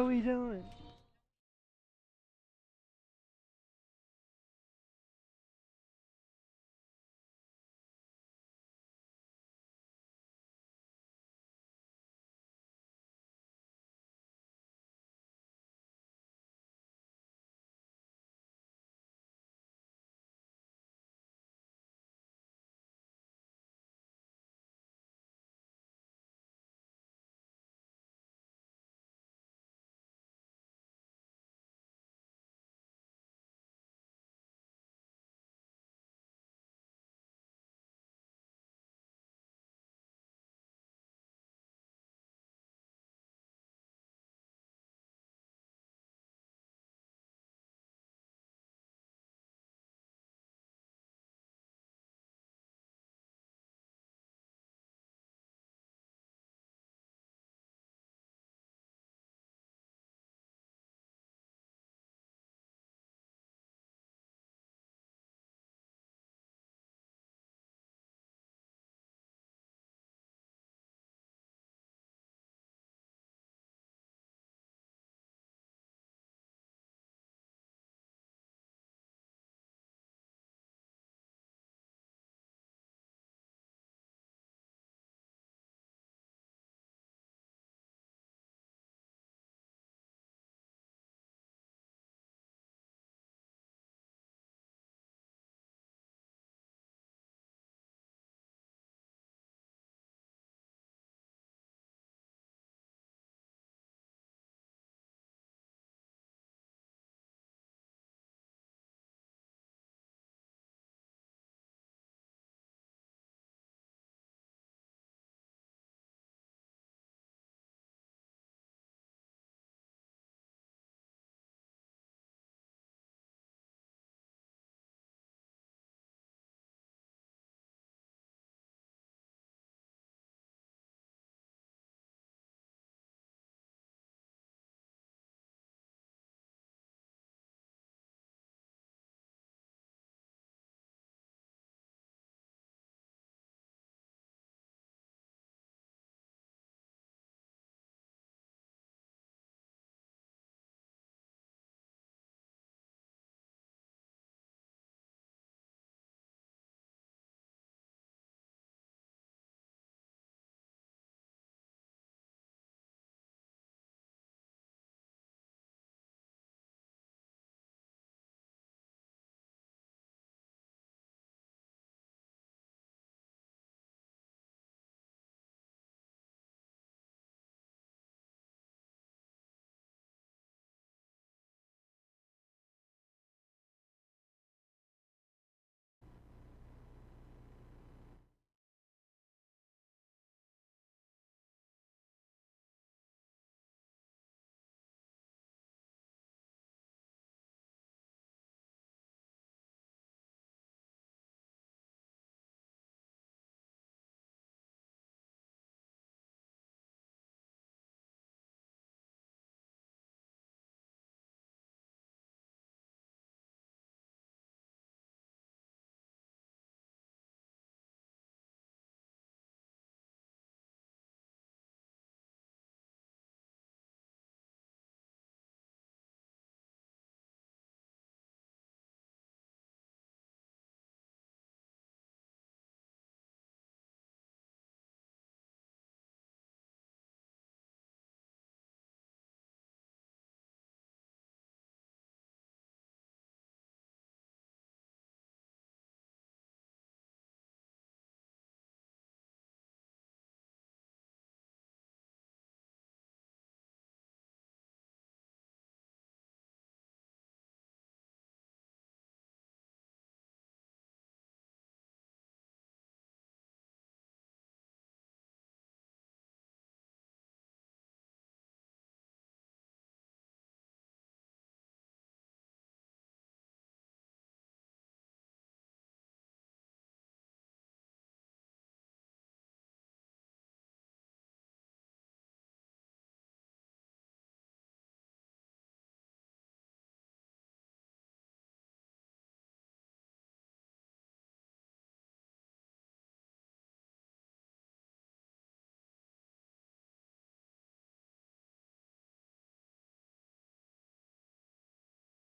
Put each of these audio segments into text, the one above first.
we doing?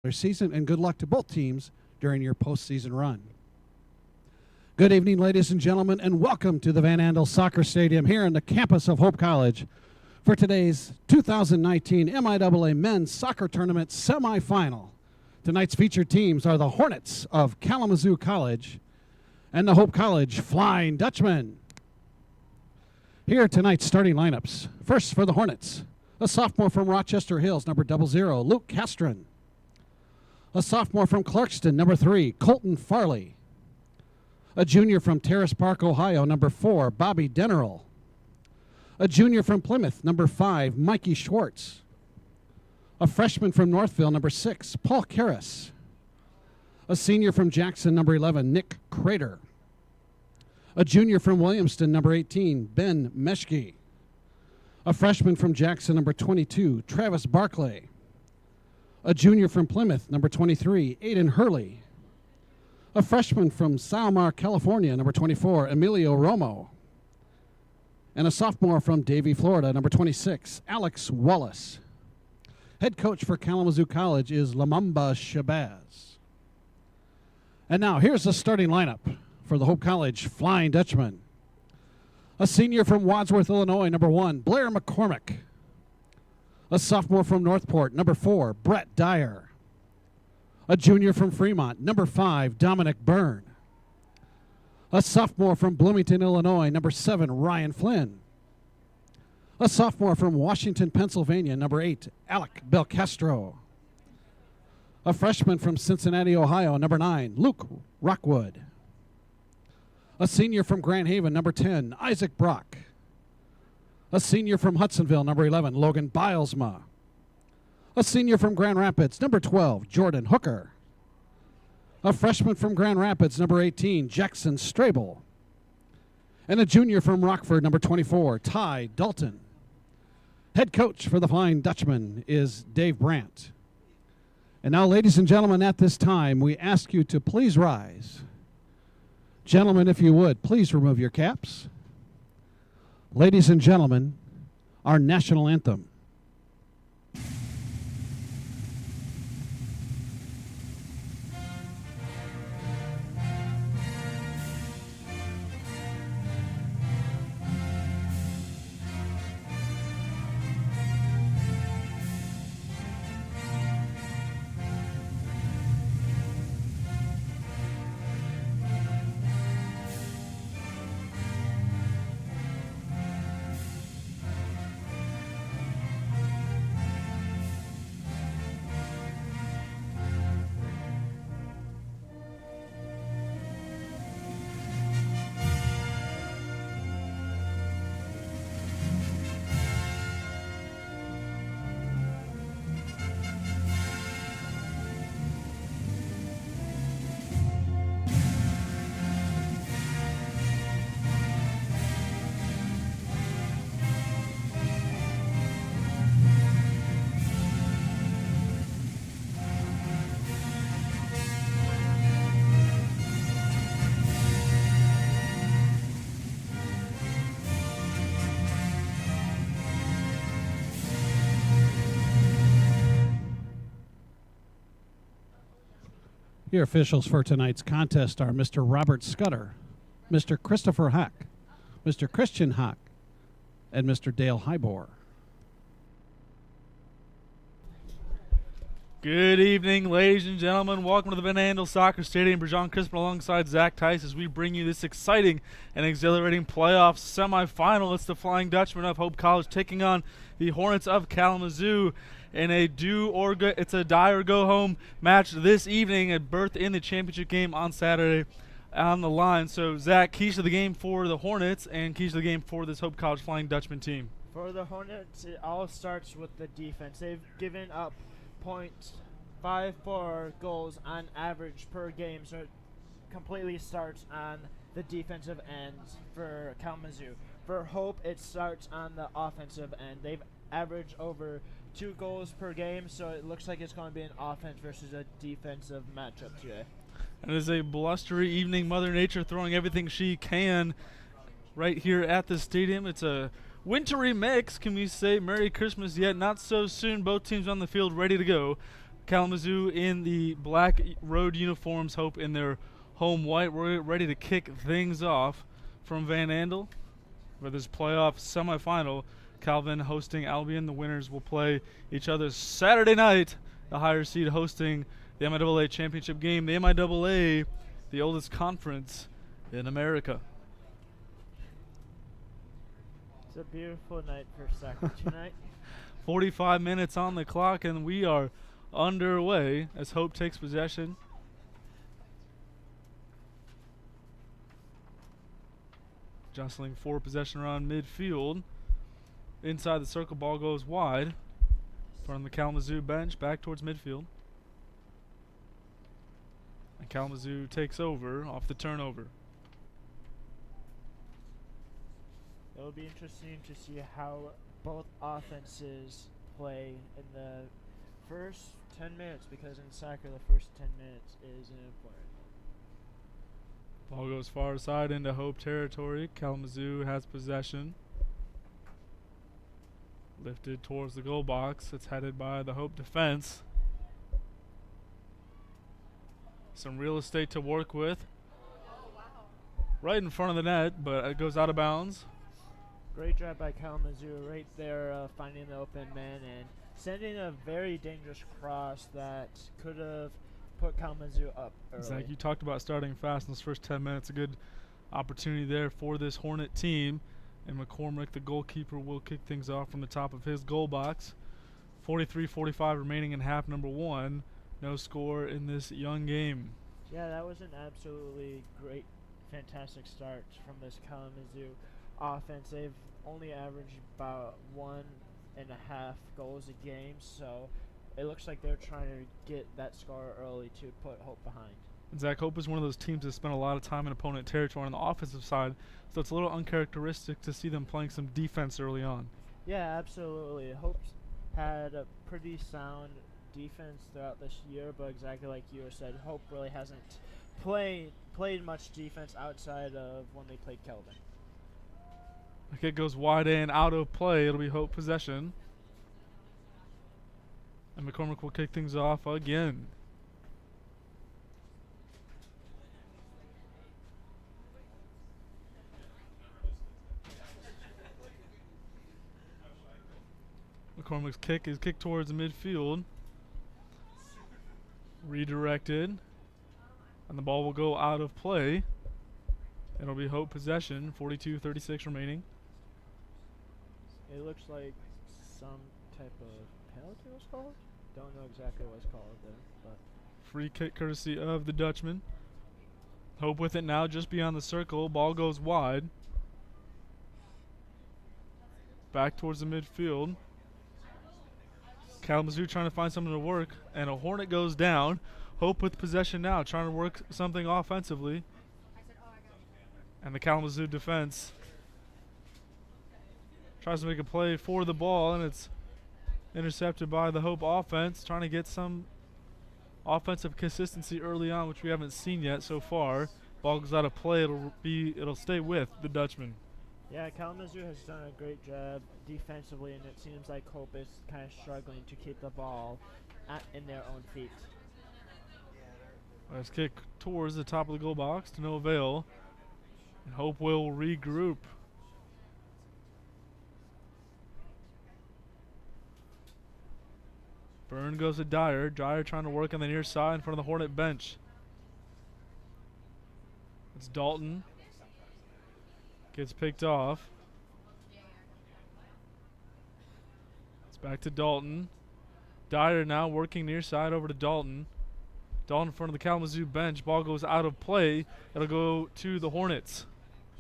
season, and good luck to both teams during your postseason run. Good evening, ladies and gentlemen, and welcome to the Van Andel Soccer Stadium here on the campus of Hope College for today's 2019 MIAA Men's Soccer Tournament semifinal. Tonight's featured teams are the Hornets of Kalamazoo College and the Hope College Flying Dutchmen. Here are tonight's starting lineups. First for the Hornets, a sophomore from Rochester Hills, number 00, Luke Castron. A sophomore from Clarkston, number 3, Colton Farley. A junior from Terrace Park, Ohio, number 4, Bobby Denerl. A junior from Plymouth, number 5, Mikey Schwartz. A freshman from Northville, number 6, Paul Karras. A senior from Jackson, number 11, Nick Crater. A junior from Williamston, number 18, Ben Meshke. A freshman from Jackson, number 22, Travis Barclay. A junior from Plymouth, number 23, Aiden Hurley. A freshman from Salmar, California, number 24, Emilio Romo. And a sophomore from Davie, Florida, number 26, Alex Wallace. Head coach for Kalamazoo College is Lamamba Shabazz. And now here's the starting lineup for the Hope College Flying Dutchman. A senior from Wadsworth, Illinois, number 1, Blair McCormick. A sophomore from Northport, number 4, Brett Dyer. A junior from Fremont, number 5, Dominic Byrne. A sophomore from Bloomington, Illinois, number 7, Ryan Flynn. A sophomore from Washington, Pennsylvania, number 8, Alec Belcastro. A freshman from Cincinnati, Ohio, number 9, Luke Rockwood. A senior from Grand Haven, number 10, Isaac Brock. A senior from Hudsonville, number 11, Logan Bilesma. A senior from Grand Rapids, number 12, Jordan Hooker. A freshman from Grand Rapids, number 18, Jackson Strable. And a junior from Rockford, number 24, Ty Dalton. Head coach for the Flying Dutchman is Dave Brandt. And now, ladies and gentlemen, at this time, we ask you to please rise. Gentlemen, if you would, please remove your caps. Ladies and gentlemen, our national anthem. Your officials for tonight's contest are Mr. Robert Scudder, Mr. Christopher Hack, Mr. Christian Hack, and Mr. Dale Hybor. Good evening, ladies and gentlemen. Welcome to the Van Andel Soccer Stadium. Brajan Crispin alongside Zach Tice as we bring you this exciting and exhilarating playoff semifinal. It's the Flying Dutchman of Hope College taking on the Hornets of Kalamazoo in a it's a die or go home match this evening, a berth in the championship game on Saturday on the line. So, Zach, keys to the game for the Hornets and keys to the game for this Hope College Flying Dutchman team. For the Hornets, it all starts with the defense. They've given up 0.54 goals on average per game, so it completely starts on the defensive end for Kalamazoo. For Hope, it starts on the offensive end. They've averaged over 2 goals per game, so it looks like it's going to be an offense versus a defensive matchup today. It is a blustery evening. Mother Nature throwing everything she can right here at the stadium. It's a wintry mix. Can we say Merry Christmas yet? Not so soon. Both teams on the field ready to go. Kalamazoo in the black road uniforms, Hope in their home white. We're ready to kick things off from Van Andel for this playoff semifinal. Calvin hosting Albion. The winners will play each other Saturday night. The higher seed hosting the MIAA championship game. The MIAA, the oldest conference in America. It's a beautiful night for soccer tonight. 45 minutes on the clock, and we are underway as Hope takes possession. Jostling for possession around midfield. Inside the circle, ball goes wide. From the Kalamazoo bench, back towards midfield. And Kalamazoo takes over off the turnover. It'll be interesting to see how both offenses play in the first 10 minutes, because in soccer the first 10 minutes is important. Ball goes far side into Hope territory. Kalamazoo has possession. Lifted towards the goal box. It's headed by the Hope defense. Some real estate to work with. Right in front of the net, but it goes out of bounds. Great job by Kalamazoo right there, finding the open man and sending a very dangerous cross that could have put Kalamazoo up early. Zach, you talked about starting fast in those first 10 minutes. A good opportunity there for this Hornet team. And McCormick, the goalkeeper, will kick things off from the top of his goal box. 43-45 remaining in half number one. No score in this young game. Yeah, that was an absolutely great, fantastic start from this Kalamazoo offense. They've only averaged about 1.5 goals a game, so it looks like they're trying to get that score early to put Hope behind. And Zach, Hope is one of those teams that spent a lot of time in opponent territory on the offensive side, so it's a little uncharacteristic to see them playing some defense early on. Yeah, absolutely. Hope's had a pretty sound defense throughout this year, but exactly like you said, Hope really hasn't played much defense outside of when they played Kelvin. The kick goes wide in, out of play. It'll be Hope possession. And McCormick will kick things off again. McCormick's kick is kicked towards midfield. Redirected. And the ball will go out of play. It'll be Hope possession. 42-36 remaining. It looks like some type of penalty was called. Don't know exactly what's called there, but Free kick courtesy of the Dutchman. Hope with it now just beyond the circle. Ball goes wide. Back towards the midfield. Kalamazoo trying to find something to work, and a Hornet goes down. Hope with possession now, trying to work something offensively. And the Kalamazoo defense tries to make a play for the ball, and it's intercepted by the Hope offense, trying to get some offensive consistency early on, which we haven't seen yet so far. Ball goes out of play. It'll stay with the Dutchman. yeah, Kalamazoo has done a great job defensively, and it seems like Hope is kind of struggling to keep the ball in their own feet. Let's kick towards the top of the goal box to no avail. And Hope will regroup. Byrne goes to Dyer. Dyer trying to work on the near side in front of the Hornet bench. It's Dalton. Gets picked off. It's back to Dalton. Dyer now working near side over to Dalton. Dalton in front of the Kalamazoo bench. Ball goes out of play. It'll go to the Hornets.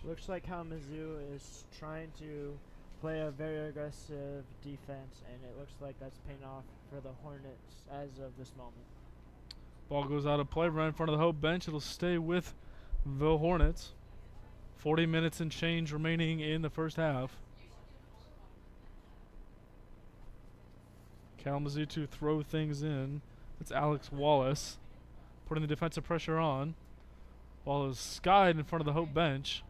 Looks like Kalamazoo is trying to play a very aggressive defense, and it looks like that's paying off for the Hornets as of this moment. Ball goes out of play right in front of the Hope bench. It'll stay with the Hornets. 40 minutes and change remaining in the first half. Kalamazoo to throw things in. It's Alex Wallace putting the defensive pressure on. Ball is skied in front of the Hope bench.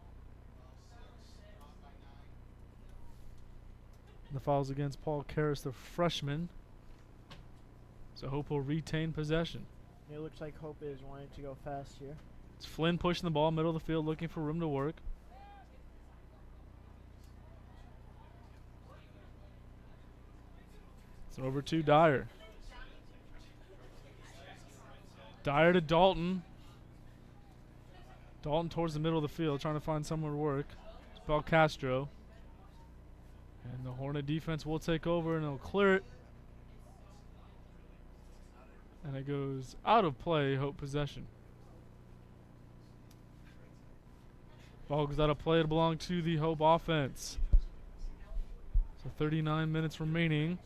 The foul's against Paul Karras, the freshman. So Hope will retain possession. It looks like Hope is wanting to go fast here. It's Flynn pushing the ball middle of the field, looking for room to work. It's over to Dyer. Dyer to Dalton. Dalton towards the middle of the field, trying to find somewhere to work. It's Belcastro. And the Hornet defense will take over and they'll clear it. And it goes out of play, Hope possession. Ball goes out of play to belong to the Hope offense. So 39 minutes remaining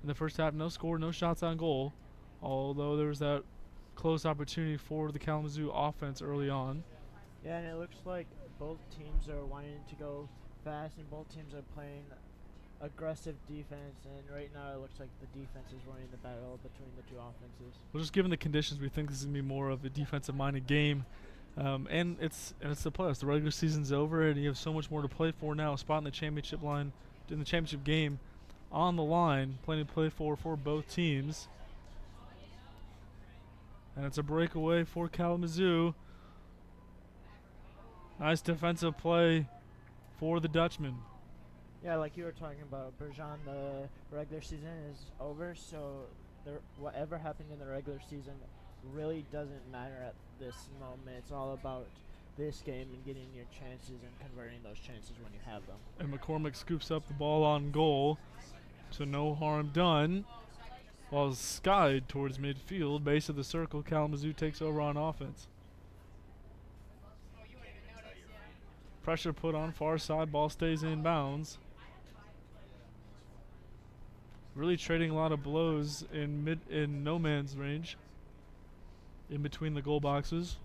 in the first half. No score, no shots on goal. Although there was that close opportunity for the Kalamazoo offense early on. Yeah, and it looks like both teams are wanting to go fast and both teams are playing aggressive defense, and right now it looks like the defense is winning the battle between the two offenses. Well, just given the conditions, we think this is going to be more of a defensive-minded game. And it's the playoffs. The regular season's over, and you have so much more to play for now. A spot in the championship line, in the championship game, on the line, plenty to play for both teams. And it's a breakaway for Kalamazoo. Nice defensive play for the Dutchman. Yeah, like you were talking about, Bergeron, the regular season is over, so whatever happened in the regular season really doesn't matter at this moment. It's all about this game and getting your chances and converting those chances when you have them. And McCormick scoops up the ball on goal, so no harm done. Ball is skied towards midfield, base of the circle. Kalamazoo takes over on offense. Pressure put on far side, ball stays in bounds. Really trading a lot of blows in no man's range, in between the goal boxes.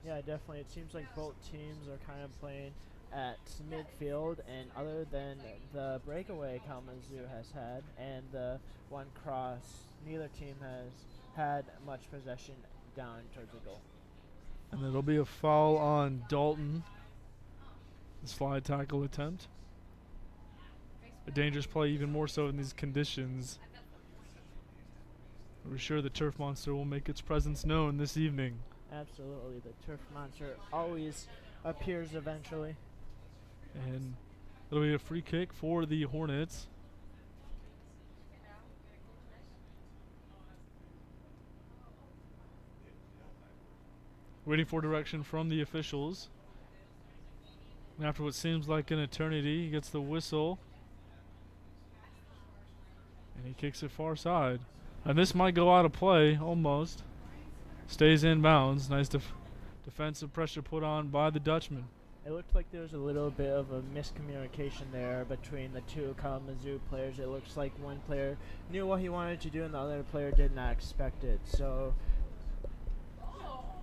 Yeah, definitely. It seems like both teams are kind of playing at midfield, and other than the breakaway Kalamazoo has had and the one cross, neither team has had much possession down towards the goal. And there'll be a foul on Dalton. The slide tackle attempt. A dangerous play, even more so in these conditions. We're sure the Turf Monster will make its presence known this evening. Absolutely. The Turf Monster always appears eventually. And it'll be a free kick for the Hornets. Waiting for direction from the officials. And after what seems like an eternity, he gets the whistle. And he kicks it far side. And this might go out of play, almost. Stays in bounds. Nice defensive pressure put on by the Dutchman. It looked like there was a little bit of a miscommunication there between the two Kalamazoo players. It looks like one player knew what he wanted to do and the other player did not expect it. So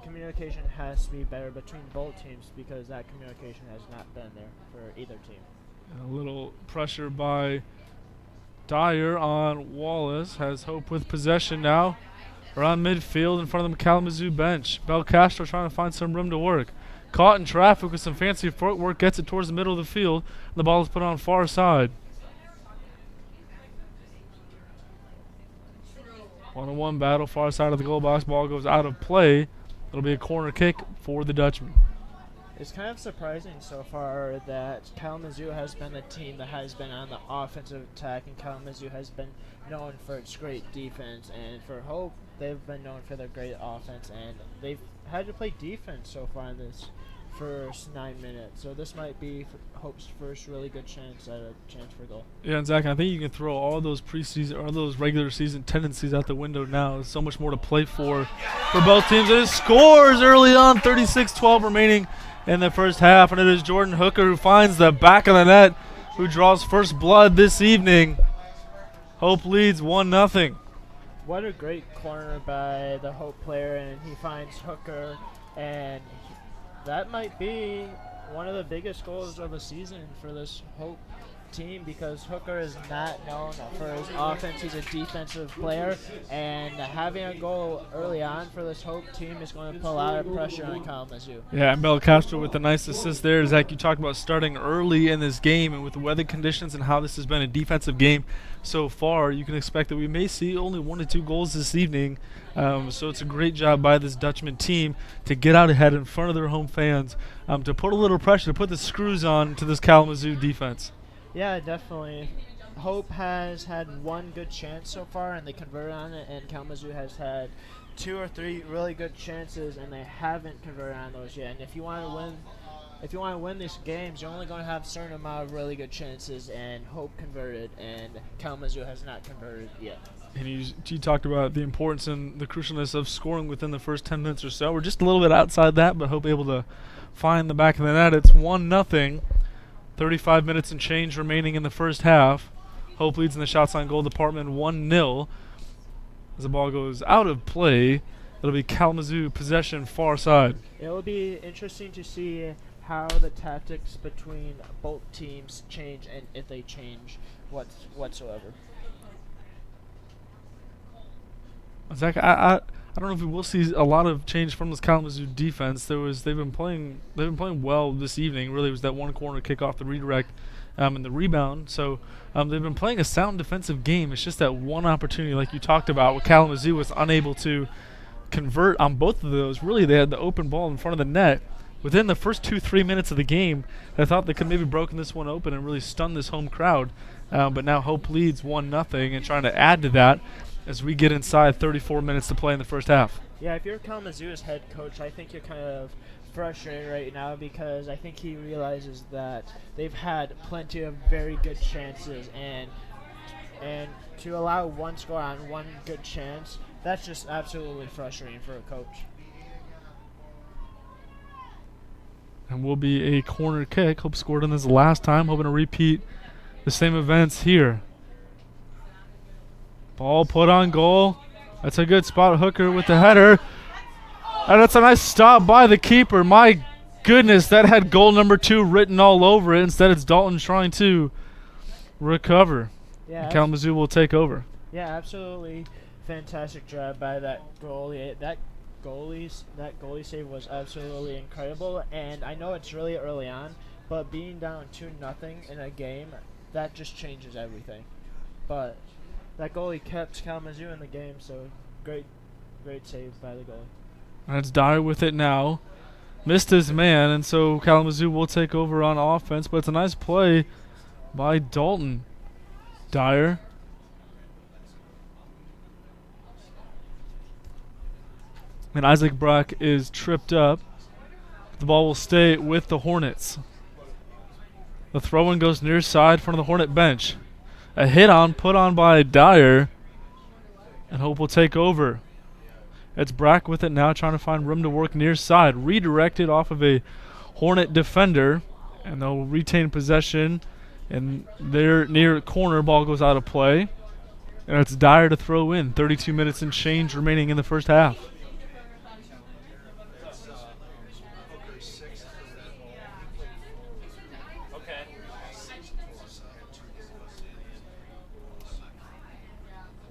communication has to be better between both teams because that communication has not been there for either team. And a little pressure by Dyer on Wallace. Has Hope with possession now. Around midfield in front of the Kalamazoo bench. Belcastro trying to find some room to work. Caught in traffic with some fancy footwork. Gets it towards the middle of the field. The ball is put on far side. 1-on-1 battle. Far side of the goal box. Ball goes out of play. It'll be a corner kick for the Dutchman. It's kind of surprising so far that Kalamazoo has been the team that has been on the offensive attack, and Kalamazoo has been known for its great defense. And for Hope, they've been known for their great offense, and they've had to play defense so far in this first 9 minutes. So this might be Hope's first really good chance at a chance for goal. Yeah, and Zach, I think you can throw all those preseason or those regular season tendencies out the window now. There's so much more to play for both teams. It is scores early on, 36-12 remaining in the first half, and it is Jordan Hooker who finds the back of the net, who draws first blood this evening. Hope leads 1-0. What a great corner by the Hope player, and he finds Hooker, and that might be one of the biggest goals of the season for this Hope team because Hooker is not known for his offense. He's a defensive player, and having a goal early on for this Hope team is going to put a lot of pressure on Kalamazoo. Yeah, Mel Castro with a nice assist there. Zach, you talked about starting early in this game, and with the weather conditions and how this has been a defensive game so far, you can expect that we may see only 1 to 2 goals this evening. So it's a great job by this Dutchman team to get out ahead in front of their home fans, to put a little pressure, to put the screws on to this Kalamazoo defense. Yeah, definitely. Hope has had 1 good chance so far, and they converted on it, and Kalamazoo has had 2 or 3 really good chances, and they haven't converted on those yet. And if you want to win these games, you're only going to have a certain amount of really good chances, and Hope converted, and Kalamazoo has not converted yet. And you talked about the importance and the crucialness of scoring within the first 10 minutes or so. We're just a little bit outside that, but Hope able to find the back of the net. It's 1-0. 35 minutes and change remaining in the first half. Hope leads in the shots on goal department 1-0. As the ball goes out of play, it'll be Kalamazoo possession far side. It will be interesting to see how the tactics between both teams change, and if they change whatsoever. Zach, I don't know if we will see a lot of change from this Kalamazoo defense. They've been playing well this evening. Really, it was that one corner kick off the redirect and the rebound. So they've been playing a sound defensive game. It's just that one opportunity, like you talked about, where Kalamazoo was unable to convert on both of those. Really, they had the open ball in front of the net within the first 2-3 minutes of the game. I thought they could maybe broken this one open and really stun this home crowd. But now Hope leads 1-0 and trying to add to that as we get inside 34 minutes to play in the first half. Yeah, if you're Kalamazoo's head coach, I think you're kind of frustrated right now because I think he realizes that they've had plenty of very good chances, and to allow 1 score on 1 good chance, that's just absolutely frustrating for a coach. And will be a corner kick. Hope scored on this last time, hoping to repeat the same events here. Ball put on goal. That's a good spot. Hooker with the header. And that's a nice stop by the keeper. My goodness, that had goal number 2 written all over it. Instead, it's Dalton trying to recover. Yeah, Kalamazoo will take over. Yeah, absolutely fantastic job by that goalie. That goalie save was absolutely incredible. And I know it's really early on, but being down 2-0 in a game, that just changes everything. But that goalie kept Kalamazoo in the game, so great save by the goalie. That's Dyer with it now. Missed his man, and so Kalamazoo will take over on offense, but it's a nice play by Dalton. Dyer. And Isaac Brock is tripped up. The ball will stay with the Hornets. The throw-in goes near side, front of the Hornet bench. A hit on, put on by Dyer, and Hope will take over. It's Brack with it now, trying to find room to work near side. Redirected off of a Hornet defender, and they'll retain possession. And their near corner ball goes out of play. And it's Dyer to throw in. 32 minutes and change remaining in the first half.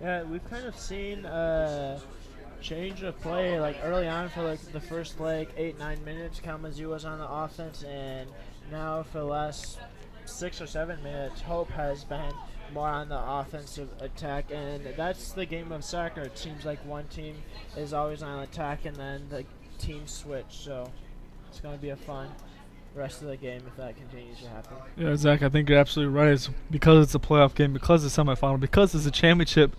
Yeah, we've kind of seen change of play like early on for like the first 8-9 minutes. Kalamazoo was on the offense, and now for the last 6 or 7 minutes, Hope has been more on the offensive attack, and that's the game of soccer. It seems like one team is always on attack, and then the team switch. So it's going to be a fun rest of the game if that continues to happen. Yeah, Zach, I think you're absolutely right. It's because it's a playoff game, because it's a semifinal, because it's a championship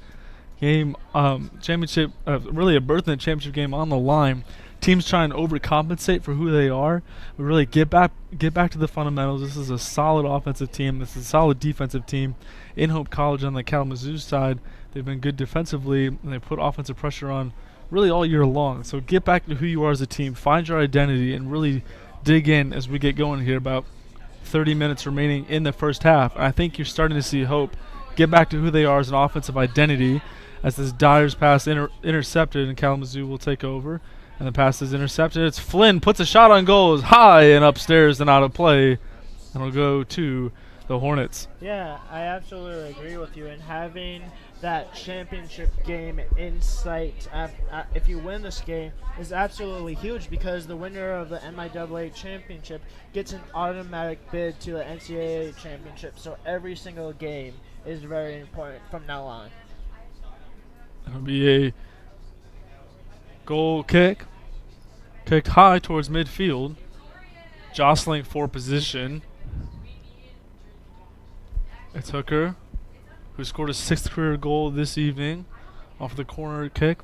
game, really a berth in the championship game on the line. Teams trying to overcompensate for who they are, but really get back to the fundamentals. This is a solid offensive team. This is a solid defensive team. In Hope College on the Kalamazoo side, they've been good defensively, and they put offensive pressure on really all year long. So get back to who you are as a team, find your identity, and really dig in as we get going here. About 30 minutes remaining in the first half. I think you're starting to see Hope get back to who they are as an offensive identity, as this Dyer's pass intercepted, and Kalamazoo will take over. And the pass is intercepted. It's Flynn, puts a shot on goal, is high and upstairs and out of play. And it'll go to the Hornets. Yeah, I absolutely agree with you. And having that championship game in sight, if you win this game, is absolutely huge because the winner of the MIAA championship gets an automatic bid to the NCAA championship. So every single game is very important from now on. It'll be a goal kick. Kicked high towards midfield. Jostling for position. It's Hooker, who scored his 6th career goal this evening off the corner kick.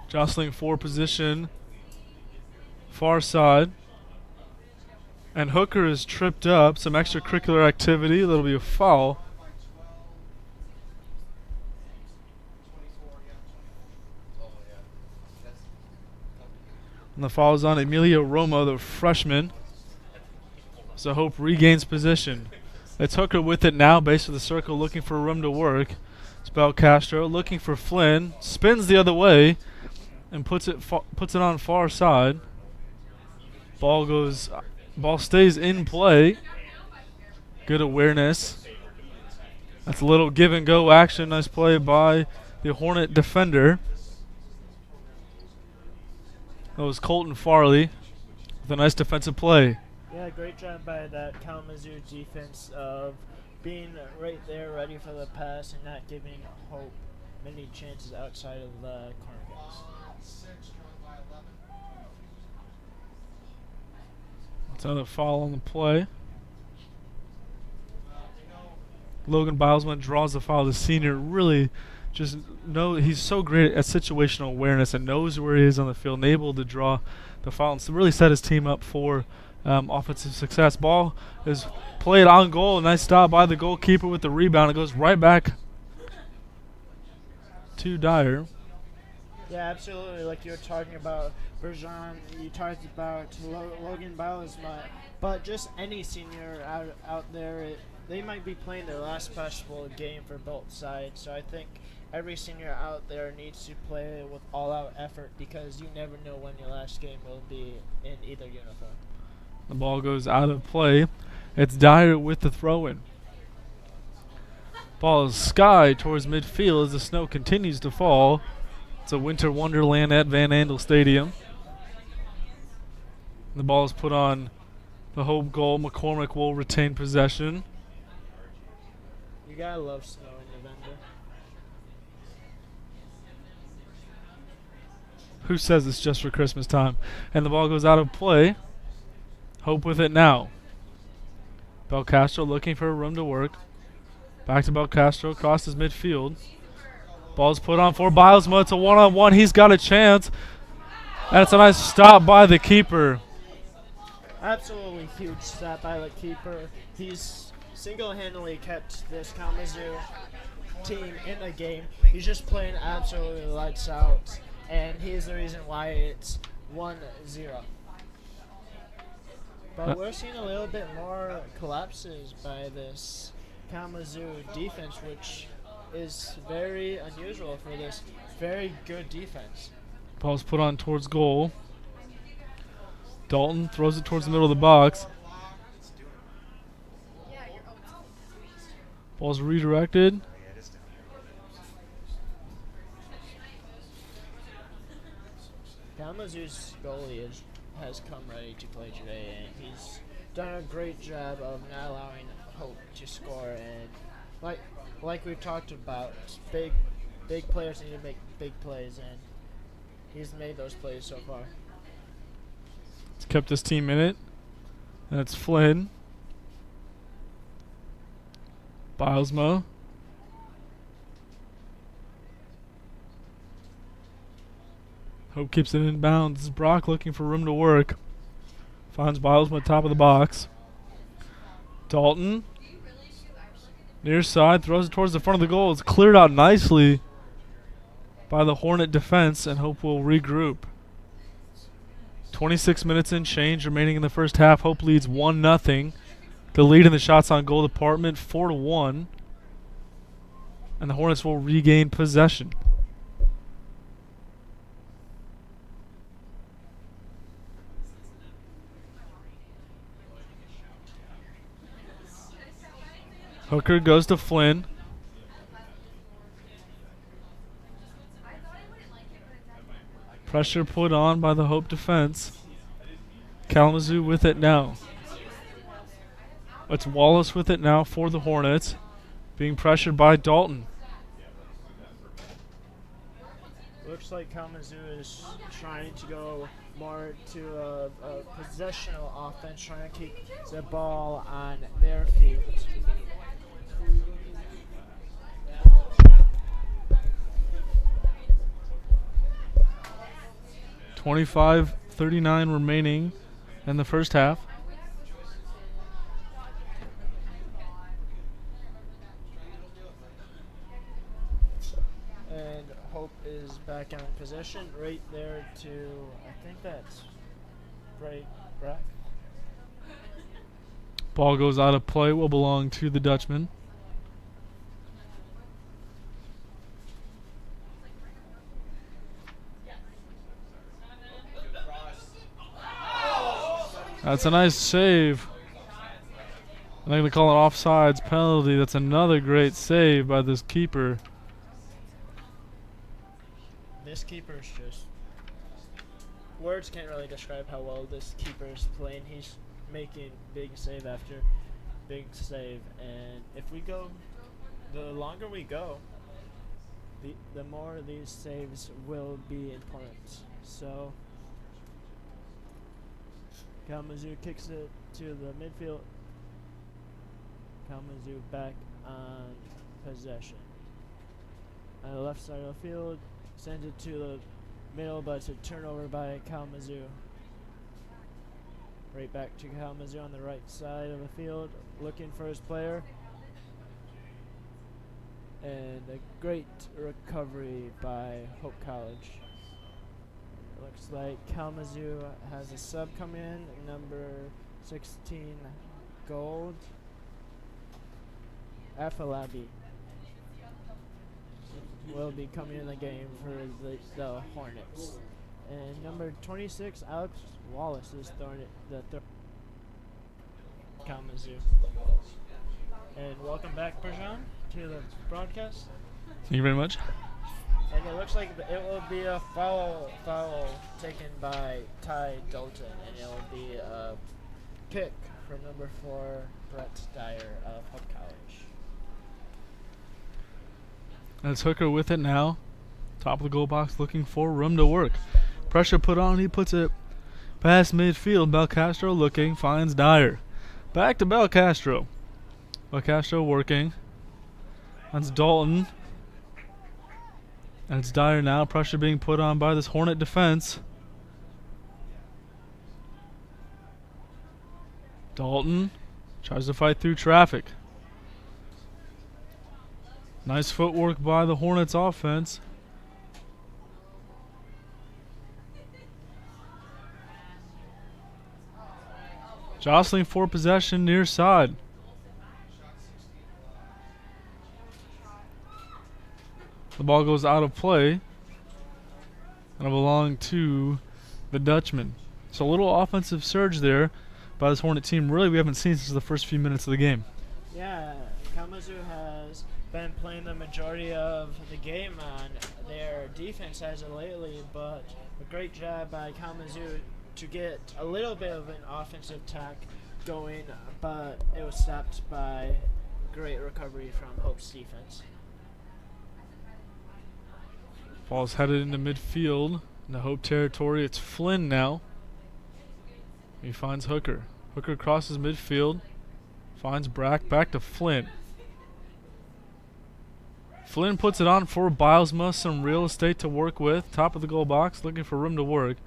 Jostling for position. Far side. And Hooker is tripped up. Some extracurricular activity. That'll be a foul. And the foul is on Emilio Roma, the freshman. So Hope regains position. It's Hooker with it now, base of the circle, looking for room to work. It's Belcastro looking for Flynn. Spins the other way and puts it on far side. Ball stays in play. Good awareness. That's a little give and go action. Nice play by the Hornet defender. That was Colton Farley with a nice defensive play. Yeah, great job by that Kalamazoo defense of being right there ready for the pass and not giving Hope many chances outside of the corner kicks. That's another foul on the play. Logan Bilesman draws the foul. The senior really just he's so great at situational awareness and knows where he is on the field and able to draw the foul and really set his team up for offensive success. Ball is played on goal. Nice stop by the goalkeeper with the rebound. It goes right back to Dyer. Yeah, absolutely. Like you were talking about Bergeron, you talked about Logan Bilesma, but just any senior out there, they might be playing their last possible game for both sides. So I think every senior out there needs to play with all-out effort because you never know when your last game will be in either uniform. The ball goes out of play. It's Dyer with the throw-in. Ball is sky towards midfield as the snow continues to fall. It's a winter wonderland at Van Andel Stadium. The ball is put on the Hope goal. McCormick will retain possession. You gotta love snow in November. Who says it's just for Christmas time? And the ball goes out of play. Hope with it now. Belcastro looking for a room to work. Back to Belcastro, crosses midfield. Ball's put on for Bilesma. It's a one-on-one. He's got a chance. And it's a nice stop by the keeper. Absolutely huge stop by the keeper. He's single-handedly kept this Kalamazoo team in the game. He's just playing absolutely lights out. And he's the reason why it's 1-0. But we're seeing a little bit more collapses by this Kalamazoo defense, which is very unusual for this very good defense. Ball's put on towards goal. Dalton throws it towards the middle of the box. Ball's redirected. Kalamazoo's goalie has come ready to play today, and he's done a great job of not allowing Hope to score. And like we've talked about, big players need to make big plays, and he's made those plays so far. It's kept his team in it. And it's Flynn. Bilesma. Hope keeps it in bounds. This is Brock looking for room to work. Finds Bilesma at top of the box. Dalton. Near side. Throws it towards the front of the goal. It's cleared out nicely by the Hornet defense, and Hope will regroup. 26 minutes in change remaining in the first half. Hope leads 1-0. The lead in the shots on goal department 4-1. And the Hornets will regain possession. Hooker goes to Flynn. Pressure put on by the Hope defense. Kalamazoo with it now. It's Wallace with it now for the Hornets. Being pressured by Dalton. Looks like Kalamazoo is trying to go more to a possessional offense, trying to keep the ball on their feet. .39 remaining in the first half. And Hope is back in possession right there to, I think that's right, Brack. Ball goes out of play, will belong to the Dutchman. That's a nice save. I think they call it offsides penalty. That's another great save by this keeper. This keeper's just, words can't really describe how well this keeper is playing. He's making big save after big save, and if we go, the longer we go, the more these saves will be important. So Kalamazoo kicks it to the midfield. Kalamazoo back on possession. On the left side of the field, sends it to the middle, but it's a turnover by Kalamazoo. Right back to Kalamazoo on the right side of the field, looking for his player. And a great recovery by Hope College. It looks like Kalamazoo has a sub come in, number 16, Gold, Afalabi will be coming in the game for the Hornets. And number 26, Alex Wallace is throwing it Kalamazoo. And welcome back, Bergeron, to the broadcast. Thank you very much. And it looks like it will be a foul taken by Ty Dalton, and it will be a kick for number 4, Brett Dyer of Hope College. That's Hooker with it now. Top of the goal box looking for room to work. Pressure put on. He puts it past midfield. Belcastro looking. Finds Dyer. Back to Belcastro. Belcastro working. That's Dalton. And it's Dyer now. Pressure being put on by this Hornet defense. Dalton tries to fight through traffic. Nice footwork by the Hornets offense. Jostling for possession near side. The ball goes out of play. And it'll belong to the Dutchman. So a little offensive surge there by this Hornet team. Really, we haven't seen since the first few minutes of the game. Yeah, Kalamazoo has been playing the majority of the game on their defense as of lately, but a great job by Kalamazoo to get a little bit of an offensive attack going, but it was stopped by great recovery from Hope's defense. Ball's headed into midfield in the Hope territory. It's Flynn now. He finds Hooker. Hooker crosses midfield. Finds Brack. Back to Flynn. Flynn puts it on for Bilesma. Some real estate to work with. Top of the goal box. Looking for room to work.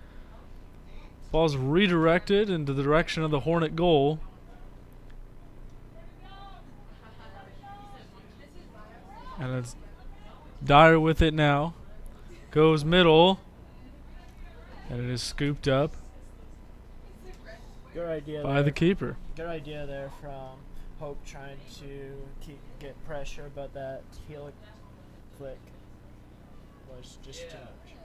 Ball's redirected into the direction of the Hornet goal. And it's Dyer with it now. Goes middle. And it is scooped up Good idea by there. the keeper. Good idea there from Hope trying to get pressure, but that heel flick was just too much.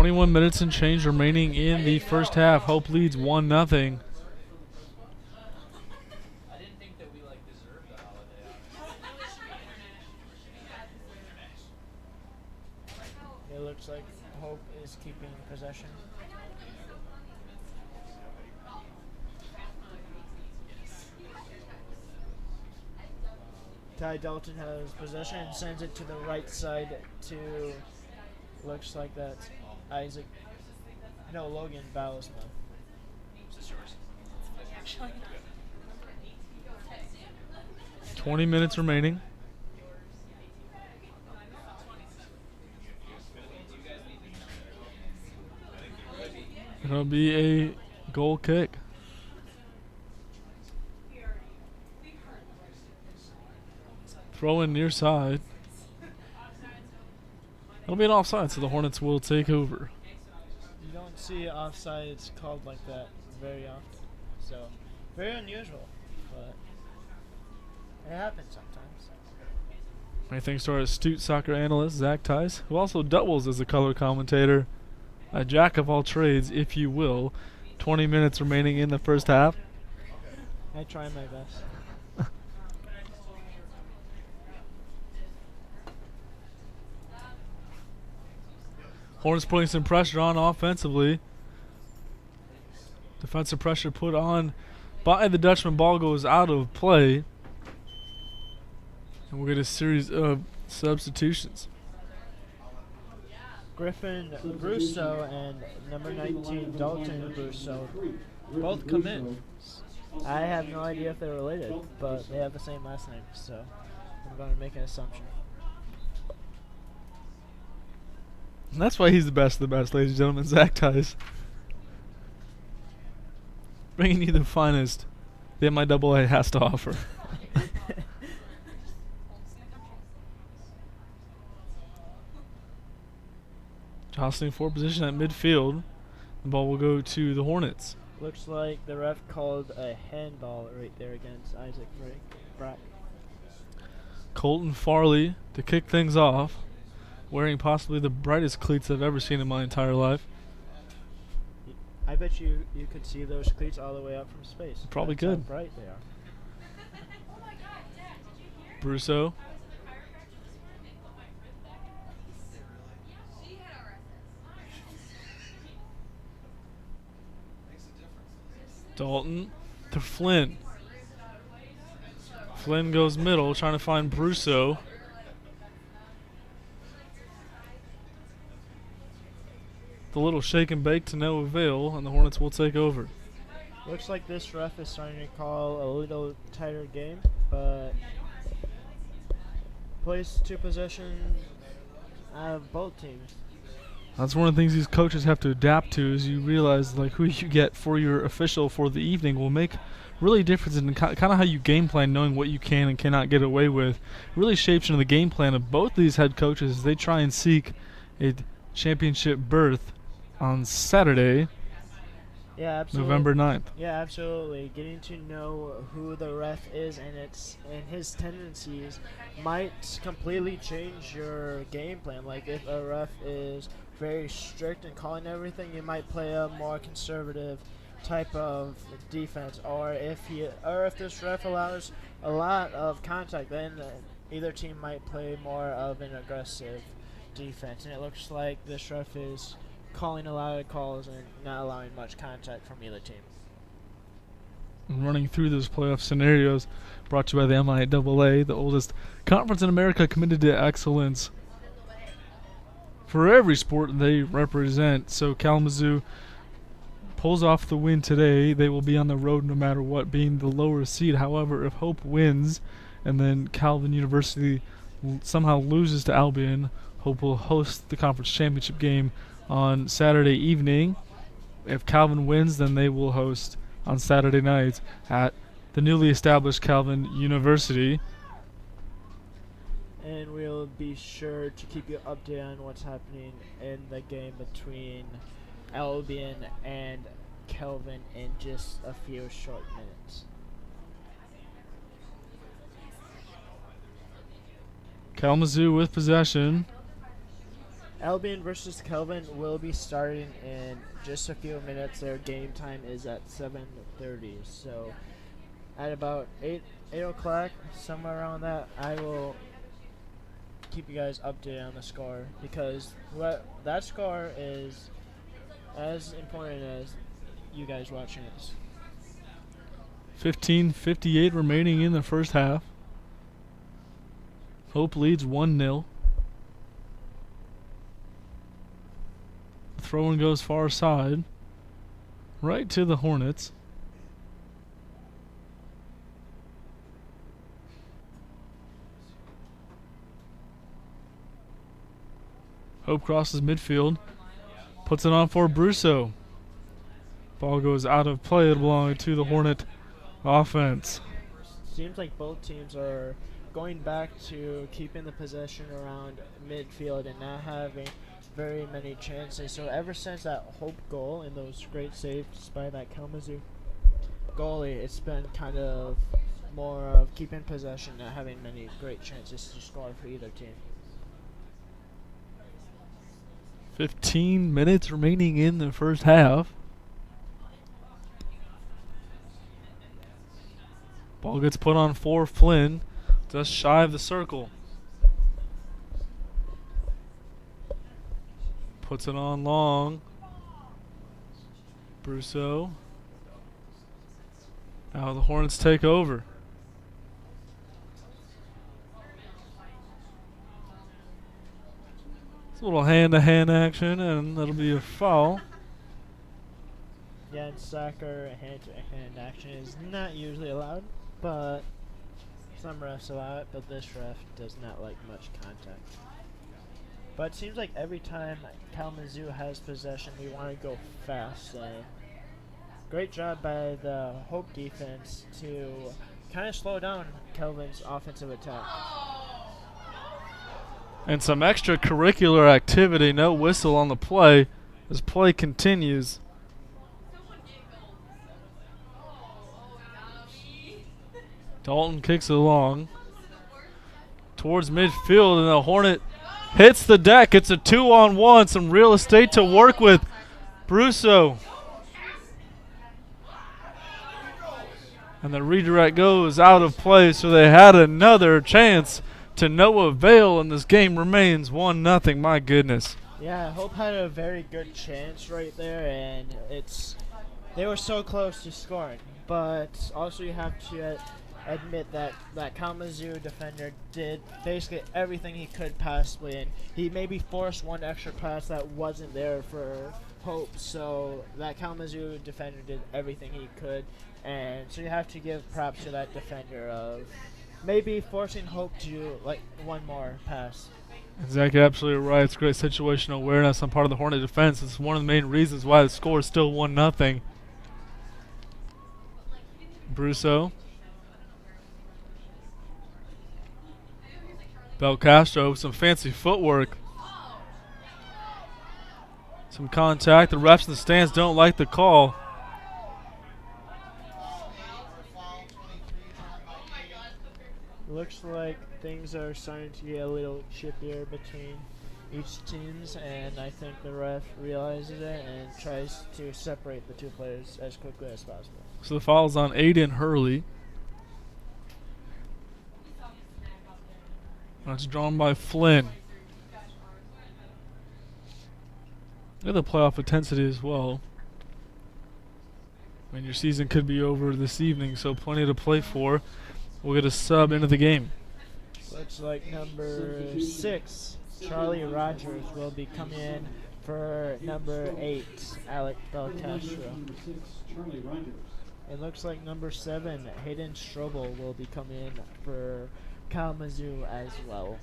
21 minutes and change remaining in the first half. Hope leads 1-0. It looks like Hope is keeping possession. Ty Dalton has possession and sends it to the right side to, looks like that's Logan Ballasma. 20 minutes remaining. It'll be a goal kick. Throw in near side. It'll be an offside, so the Hornets will take over. You don't see offsides called like that very often. So, very unusual, but it happens sometimes. My thanks to our astute soccer analyst, Zach Tice, who also doubles as a color commentator. A jack of all trades, if you will. 20 minutes remaining in the first half. I try my best. Hornets putting some pressure on offensively. Defensive pressure put on by the Dutchman. Ball goes out of play. And we'll get a series of substitutions. Griffin Brusso and number 19 Dalton Brusso both come in. I have no idea if they're related, but they have the same last name, so I'm going to make an assumption. And that's why he's the best of the best, ladies and gentlemen. Zach Tice. Bringing you the finest the MIAA has to offer. Jostling for position at midfield. The ball will go to the Hornets. Looks like the ref called a handball right there against Isaac Brack. Colton Farley to kick things off, wearing possibly the brightest cleats I've ever seen in my entire life. I bet you could see those cleats all the way up from space. Probably That's how could. bright they are. Brusso. Dalton to Flynn. Flynn goes middle, trying to find Brusso. The little shake and bake to no avail, and the Hornets will take over. Looks like this ref is starting to call a little tighter game, but plays to possession out of both teams. That's one of the things these coaches have to adapt to, is you realize like who you get for your official for the evening will make really difference in kind of how you game plan, knowing what you can and cannot get away with. Really shapes into the game plan of both these head coaches as they try and seek a championship berth on Saturday, Yeah, absolutely. November 9th. Yeah, absolutely. Getting to know who the ref is and his tendencies might completely change your game plan. Like if a ref is very strict in calling everything, you might play a more conservative type of defense. Or if this ref allows a lot of contact, then either team might play more of an aggressive defense. And it looks like this ref is calling a lot of calls and not allowing much contact from either team. And running through those playoff scenarios, brought to you by the MIAA, the oldest conference in America committed to excellence for every sport they represent. So Kalamazoo pulls off the win today. They will be on the road no matter what, being the lower seed. However, if Hope wins and then Calvin University somehow loses to Albion, Hope will host the conference championship game on Saturday evening. If Calvin wins, then they will host on Saturday night at the newly established Calvin University. And we'll be sure to keep you updated on what's happening in the game between Albion and Calvin in just a few short minutes. Kalamazoo with possession. Albion versus Kelvin will be starting in just a few minutes. Their game time is at 7:30. So at about 8 o'clock, somewhere around that, I will keep you guys updated on the score, because that score is as important as you guys watching this. 15:58 remaining in the first half. Hope leads 1-0. Throw-in goes far side, right to the Hornets. Hope crosses midfield, puts it on for Brusso. Ball goes out of play, belonging to the Hornet offense. Seems like both teams are going back to keeping the possession around midfield and not having very many chances. So ever since that Hope goal and those great saves by that Kalamazoo goalie, it's been kind of more of keeping possession, not having many great chances to score for either team. 15 minutes remaining in the first half. Ball gets put on for Flynn, just shy of the circle. Puts it on long. Brusso. Now the Hornets take over. It's a little hand-to-hand action, and that'll be a foul. Yeah, in soccer, hand-to-hand action is not usually allowed, but some refs allow it, but this ref does not like much contact. But it seems like every time Kalamazoo has possession, we want to go fast. Great job by the Hope defense to kind of slow down Kelvin's offensive attack. And some extracurricular activity, no whistle on the play as play continues. Dalton kicks it along towards midfield, and the Hornet hits the deck. It's a 2-on-1, some real estate to work with. Brusso. And the redirect goes out of play, so they had another chance to no avail, and this game remains 1-0. My goodness. Yeah, Hope had a very good chance right there, and they were so close to scoring. But also you have to admit that Kalamazoo defender did basically everything he could possibly, and he maybe forced one extra pass that wasn't there for Hope. So that Kalamazoo defender did everything he could, and so you have to give props to that defender of maybe forcing Hope to like one more pass. Exactly, absolutely right. It's great situational awareness on part of the Hornet defense. It's one of the main reasons why the score is still 1-0. Brusso. Belcastro with some fancy footwork. Some contact. The refs in the stands don't like the call. Looks like things are starting to get a little chippier between each teams, and I think the ref realizes it and tries to separate the two players as quickly as possible. So the foul's on Aiden Hurley. That's drawn by Flynn. Look at the playoff intensity as well. I mean, your season could be over this evening, so plenty to play for. We'll get a sub into the game. Looks like number 6, Charlie Rogers, will be coming in for number 8, Alec Belcastro. It looks like number 7, Hayden Strobel, will be coming in for Kalamazoo as well.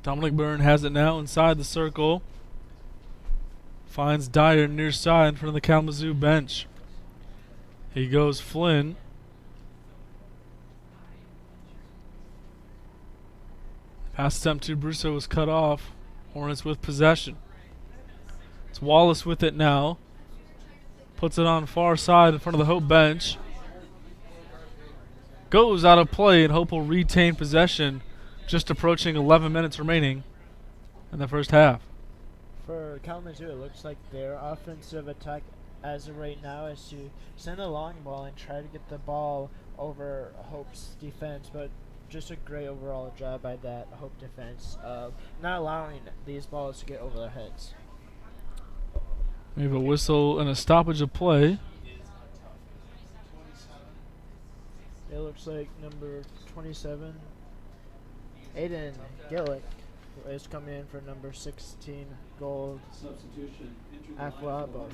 Dominic Byrne has it now inside the circle. Finds Dyer near side in front of the Kalamazoo bench. He goes Flynn. Pass attempt to Brusso was cut off. Hornets with possession. It's Wallace with it now. Puts it on far side in front of the Hope bench. Goes out of play, and Hope will retain possession. Just approaching 11 minutes remaining in the first half. For Kalamazoo, it looks like their offensive attack as of right now is to send a long ball and try to get the ball over Hope's defense, but just a great overall job by that Hope defense of not allowing these balls to get over their heads. We have a whistle and a stoppage of play. It looks like number 27, Aiden Gillick, is coming in for number 16, Gold Aflabo.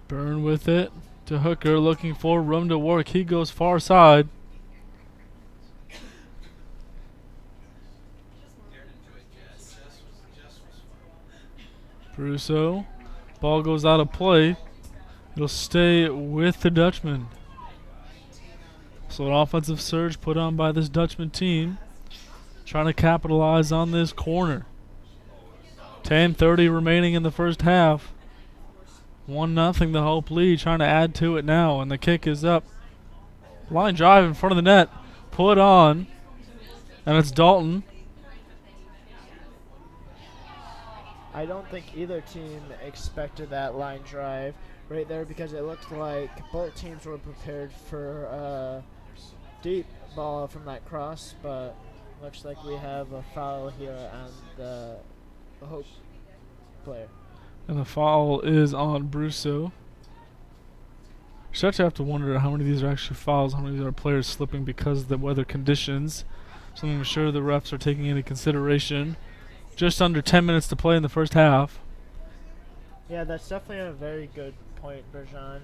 Burn with it to Hooker, looking for room to work. He goes far side. Brusso. Ball goes out of play. It'll stay with the Dutchman. So an offensive surge put on by this Dutchman team, trying to capitalize on this corner. 10:30 remaining in the first half. 1-0 the Hope lead, trying to add to it now, and the kick is up. Line drive in front of the net, put on, and it's Dalton. I don't think either team expected that line drive right there, because it looked like both teams were prepared for a deep ball from that cross, but looks like we have a foul here on the Hope player. And the foul is on Brusso. Start to have to wonder how many of these are actually fouls, how many of these are players slipping because of the weather conditions. Something I'm sure the refs are taking into consideration. Just under 10 minutes to play in the first half. Yeah, that's definitely a very good point, Berjan.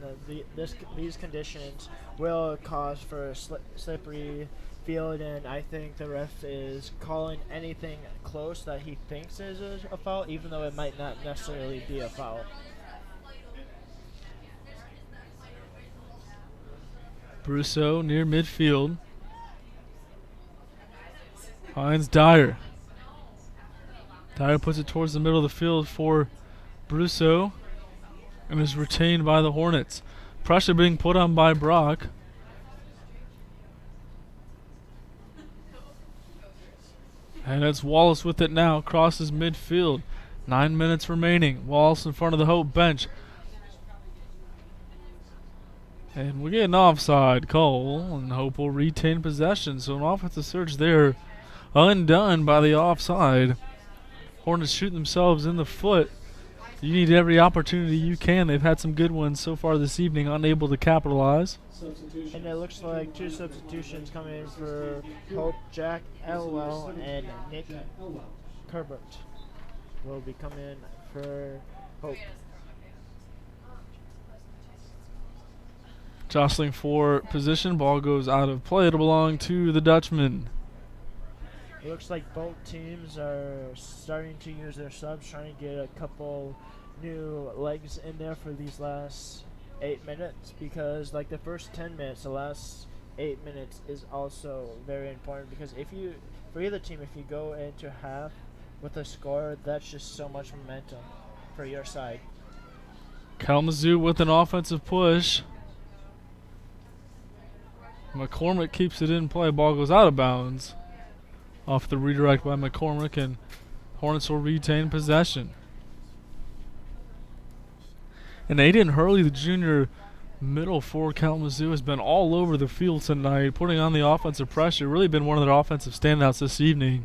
These conditions will cause for a slippery field, and I think the ref is calling anything close that he thinks is a foul, even though it might not necessarily be a foul. Brusso near midfield. Finds Dyer. Dyer puts it towards the middle of the field for Brusso and is retained by the Hornets. Pressure being put on by Brock. And it's Wallace with it now, crosses midfield. 9 minutes remaining. Wallace in front of the Hope bench. And we get an offside call, and Hope will retain possession. So an offensive surge there, undone by the offside. Hornets shoot themselves in the foot. You need every opportunity you can. They've had some good ones so far this evening, unable to capitalize. And it looks like two substitutions coming in for Hope. Jack Elwell and Nick Herbert will be coming in for Hope. Jostling for position. Ball goes out of play. It'll belong to the Dutchman. It looks like both teams are starting to use their subs, trying to get a couple new legs in there for these last 8 minutes, because like the first 10 minutes, the last 8 minutes is also very important, because for either team, if you go into half with a score, that's just so much momentum for your side. Kalamazoo with an offensive push. McCormick keeps it in play. Ball goes out of bounds. Off the redirect by McCormick, and Hornets will retain possession. And Aiden Hurley, the junior middle for Kalamazoo, has been all over the field tonight, putting on the offensive pressure. Really been one of their offensive standouts this evening.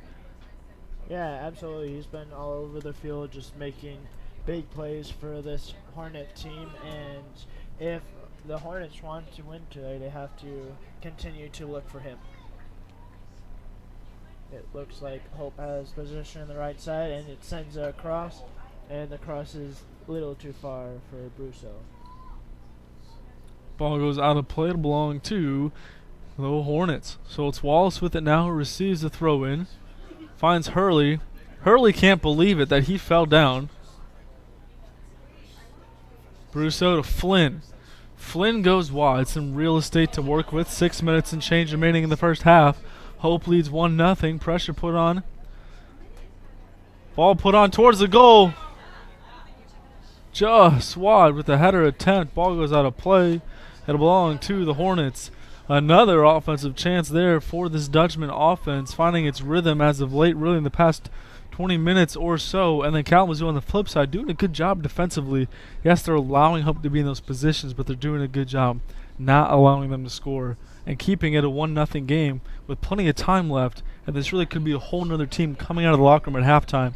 Yeah, absolutely. He's been all over the field, just making big plays for this Hornet team. And if the Hornets want to win today, they have to continue to look for him. It looks like Hope has position on the right side, and it sends a cross, and the cross is a little too far for Brusso. Ball goes out of play to belong to the Hornets. So it's Wallace with it now, who receives the throw in. Finds Hurley. Hurley can't believe it that he fell down. Brusso to Flynn. Flynn goes wide. Some real estate to work with. 6 minutes and change remaining in the first half. Hope leads 1-0. Pressure put on Ball put on towards the goal. Just wide with the header attempt. Ball goes out of play. It'll belong to the Hornets. Another offensive chance there for this Dutchman offense, finding its rhythm as of late, really in the past 20 minutes or so. And then Kalamazoo on the flip side doing a good job defensively. Yes, they're allowing Hope to be in those positions, but they're doing a good job not allowing them to score and keeping it a 1-0 game with plenty of time left. And this really could be a whole nother team coming out of the locker room at halftime.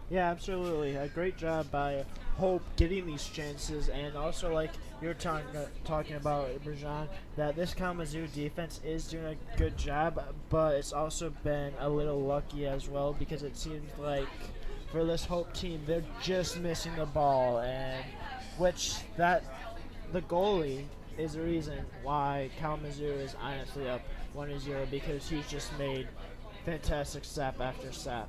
Yeah, absolutely. A great job by Hope getting these chances, and also like you're talking about, Brajan, that this Kalamazoo defense is doing a good job, but it's also been a little lucky as well, because it seems like for this Hope team they're just missing the ball, and the goalie is the reason why Kalamazoo is honestly up 1-0, because he's just made fantastic step after step.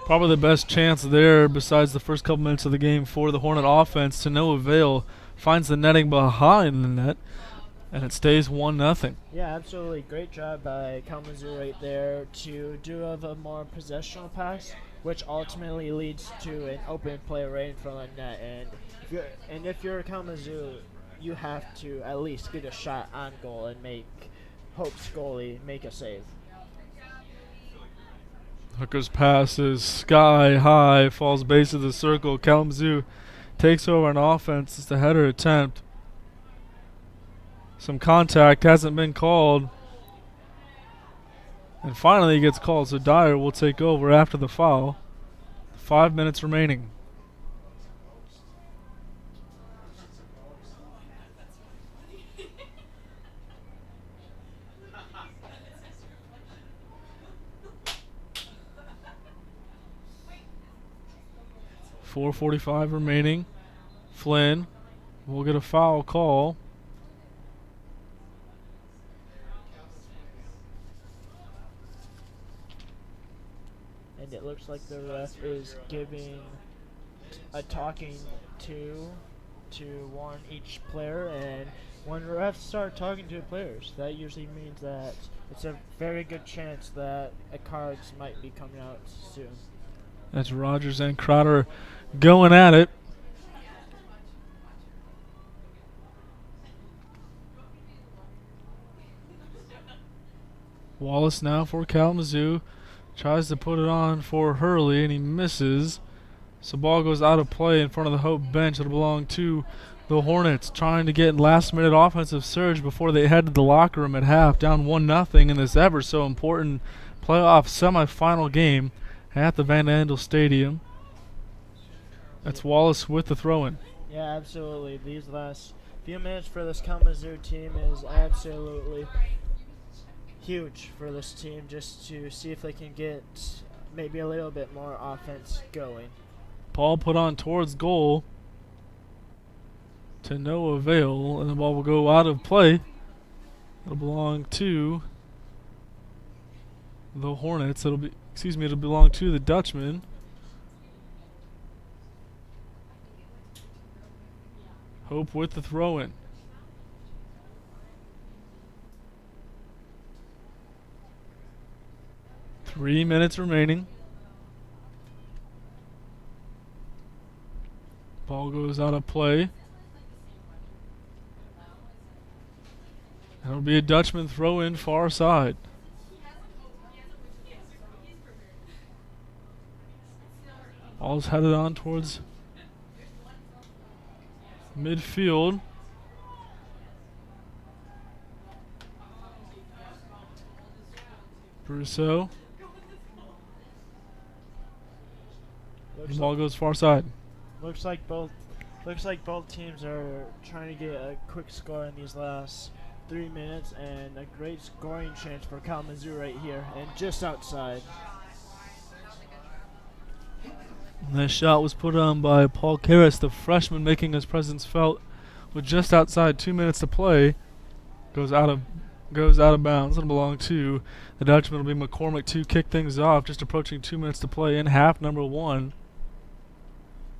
Probably the best chance there besides the first couple minutes of the game for the Hornet offense, to no avail. Finds the netting behind the net, and it stays 1-0. Yeah, absolutely. Great job by Kalamazoo right there to do a more possessional pass, which ultimately leads to an open play right in front of the net. And if you're Kalamazoo, you have to at least get a shot on goal and make Hope's goalie make a save. Hooker's pass is sky high, falls base of the circle. Kalamazoo takes over an offense. It's the header attempt. Some contact hasn't been called. And finally it gets called, so Dyer will take over after the foul. 5 minutes remaining. .4:45 remaining. Flynn will get a foul call. And it looks like the ref is giving a talking to warn each player, and when refs start talking to players, that usually means that it's a very good chance that cards might be coming out soon. That's Rogers and Crowder going at it. Wallace now for Kalamazoo. Tries to put it on for Hurley, and he misses. So ball goes out of play in front of the Hope bench. It'll belong to the Hornets, trying to get last-minute offensive surge before they head to the locker room at half, down 1-0 in this ever so important playoff semifinal game at the Van Andel Stadium. That's Wallace with the throw-in. Yeah, absolutely. These last few minutes for this Kalamazoo team is absolutely huge for this team, just to see if they can get maybe a little bit more offense going. Ball put on towards goal to no avail, and the ball will go out of play. It'll belong to the Hornets. It'll belong to the Dutchman. Hope with the throw-in. Three minutes remaining. Ball goes out of play. That'll be a Dutchman throw-in far side. Ball's headed on towards midfield. Brousseau. The ball goes far side. Looks like both teams are trying to get a quick score in these last 3 minutes, and a great scoring chance for Kalamazoo right here, and just outside. That shot was put on by Paul Karras, the freshman, making his presence felt with just outside 2 minutes to play. Goes out of bounds. It'll belong to the Dutchman. It'll be McCormick to kick things off, just approaching 2 minutes to play in half number one.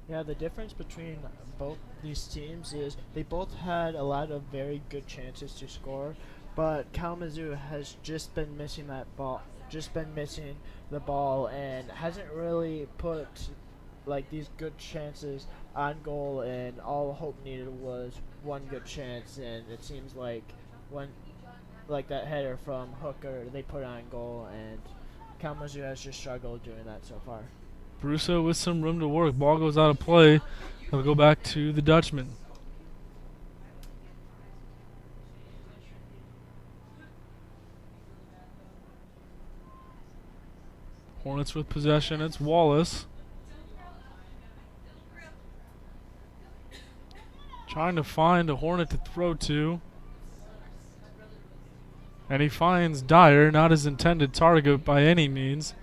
Yeah, the difference between both these teams is they both had a lot of very good chances to score, but Kalamazoo has just been missing that ball just been missing the ball and hasn't really put like these good chances on goal, and all Hope needed was one good chance, and it seems like when like that header from Hooker they put on goal, and Kalamazoo has just struggled doing that so far. Brusso with some room to work. Ball goes out of play. It'll go back to the Dutchman. Hornets with possession. It's Wallace. Trying to find a Hornet to throw to. And he finds Dyer, not his intended target by any means,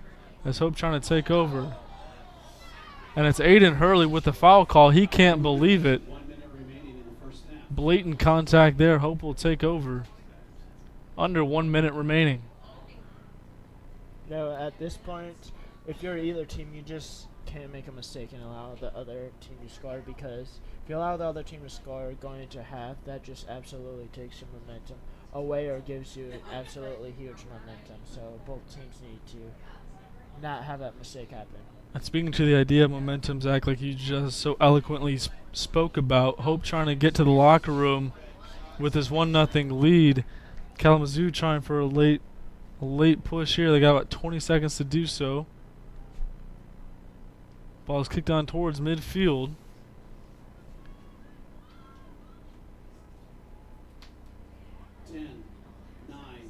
as Hope trying to take over. And it's Aiden Hurley with the foul call. He can't believe it. 1 minute remaining in the first half. Blatant contact there. Hope will take over. Under 1 minute remaining. No, at this point, if you're either team, you just can't make a mistake and allow the other team to score, because if you allow the other team to score going into half, that just absolutely takes your momentum away or gives you absolutely huge momentum. So both teams need to not have that mistake happen. And speaking to the idea of momentum, Zach, like you just so eloquently spoke about, Hope trying to get to the locker room with this 1-0 lead. Kalamazoo trying for a late push here. They got about 20 seconds to do so. Ball is kicked on towards midfield.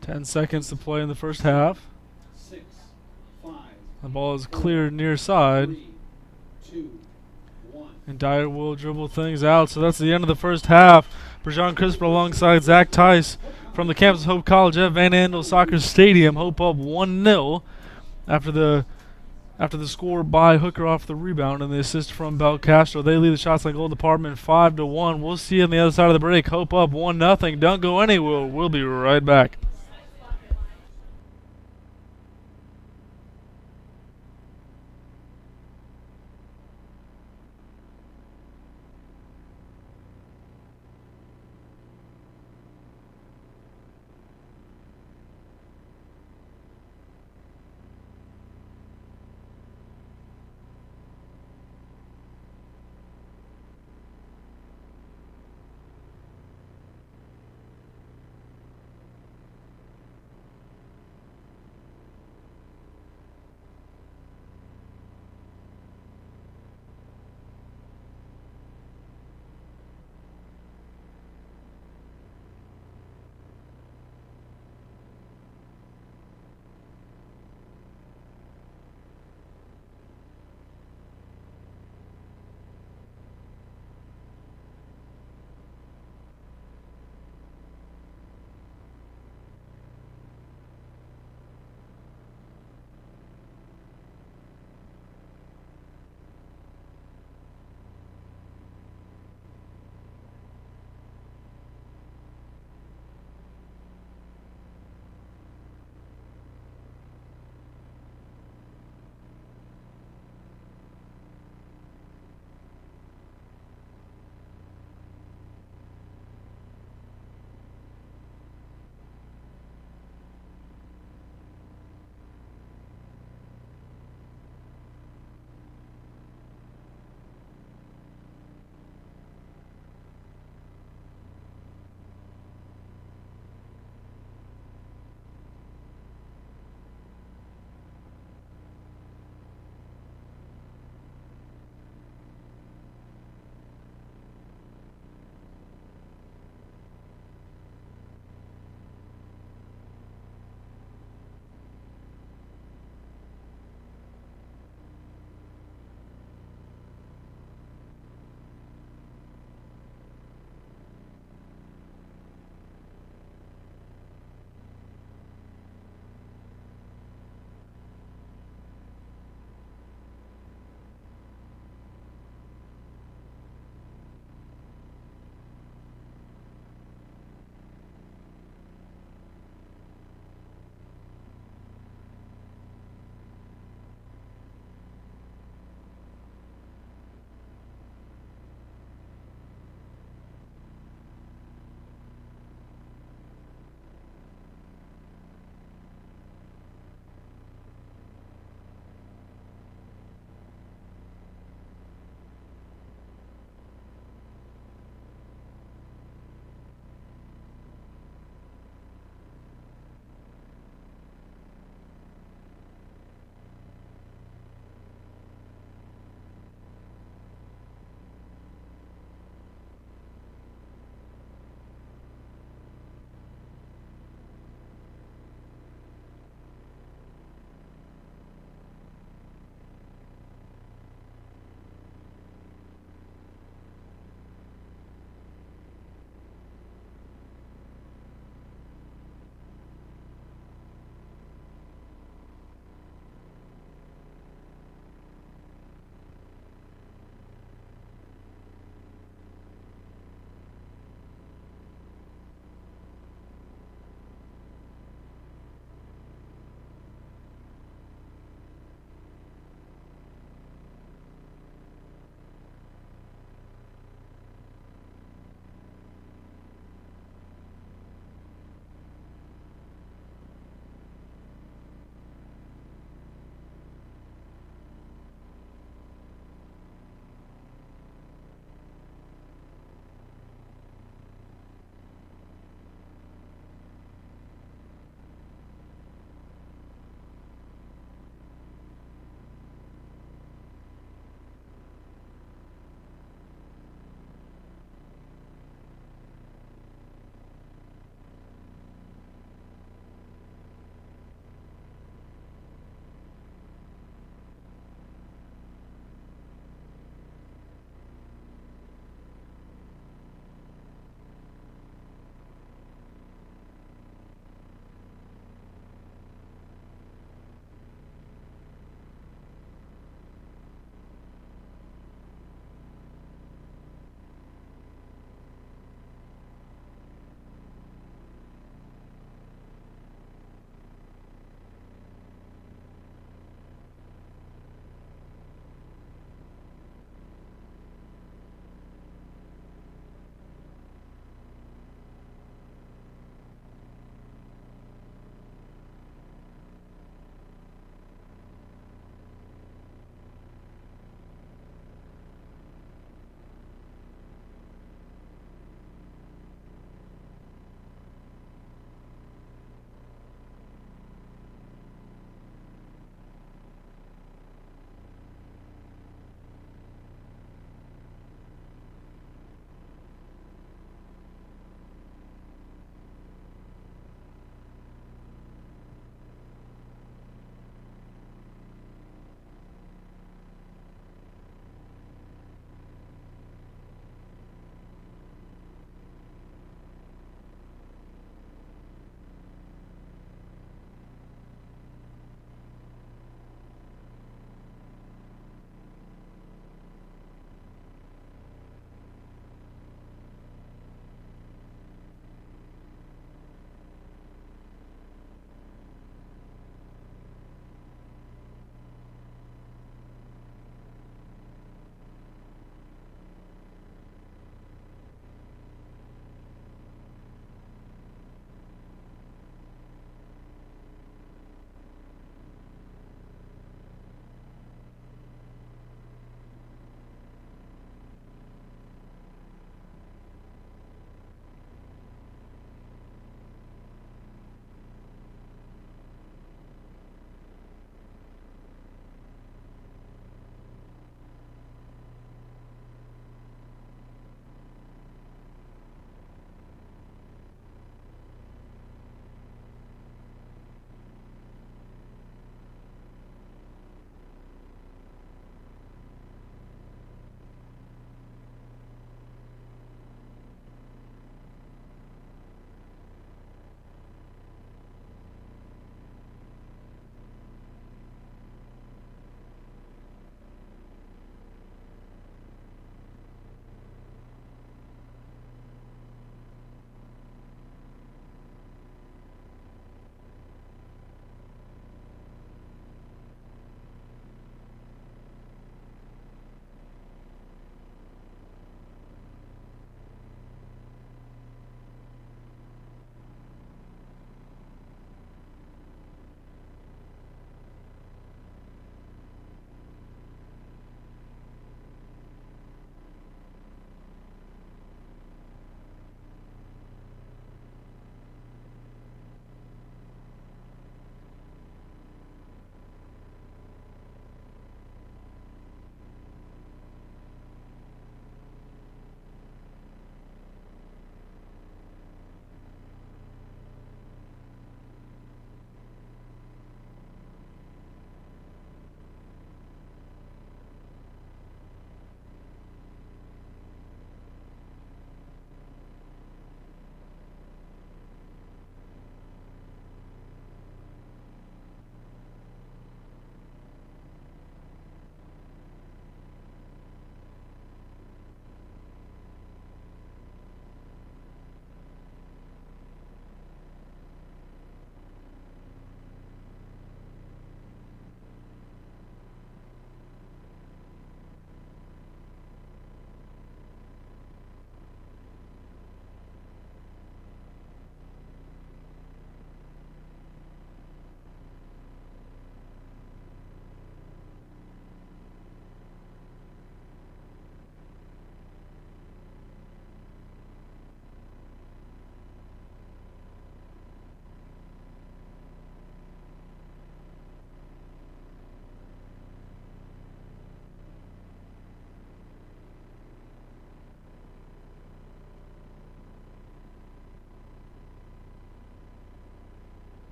10 seconds to play in the first half. 6, 5. The ball is cleared near side. 3, 2, 1. And Dyer will dribble things out. So that's the end of the first half. Brajon Crisper alongside Zach Tice from the campus of Hope College at Van Andel Soccer Stadium. Hope up 1-0 after the score by Hooker off the rebound and the assist from Belcastro. They lead the shots on goal department 5-1. We'll see you on the other side of the break. Hope up 1-0. Don't go anywhere. We'll be right back.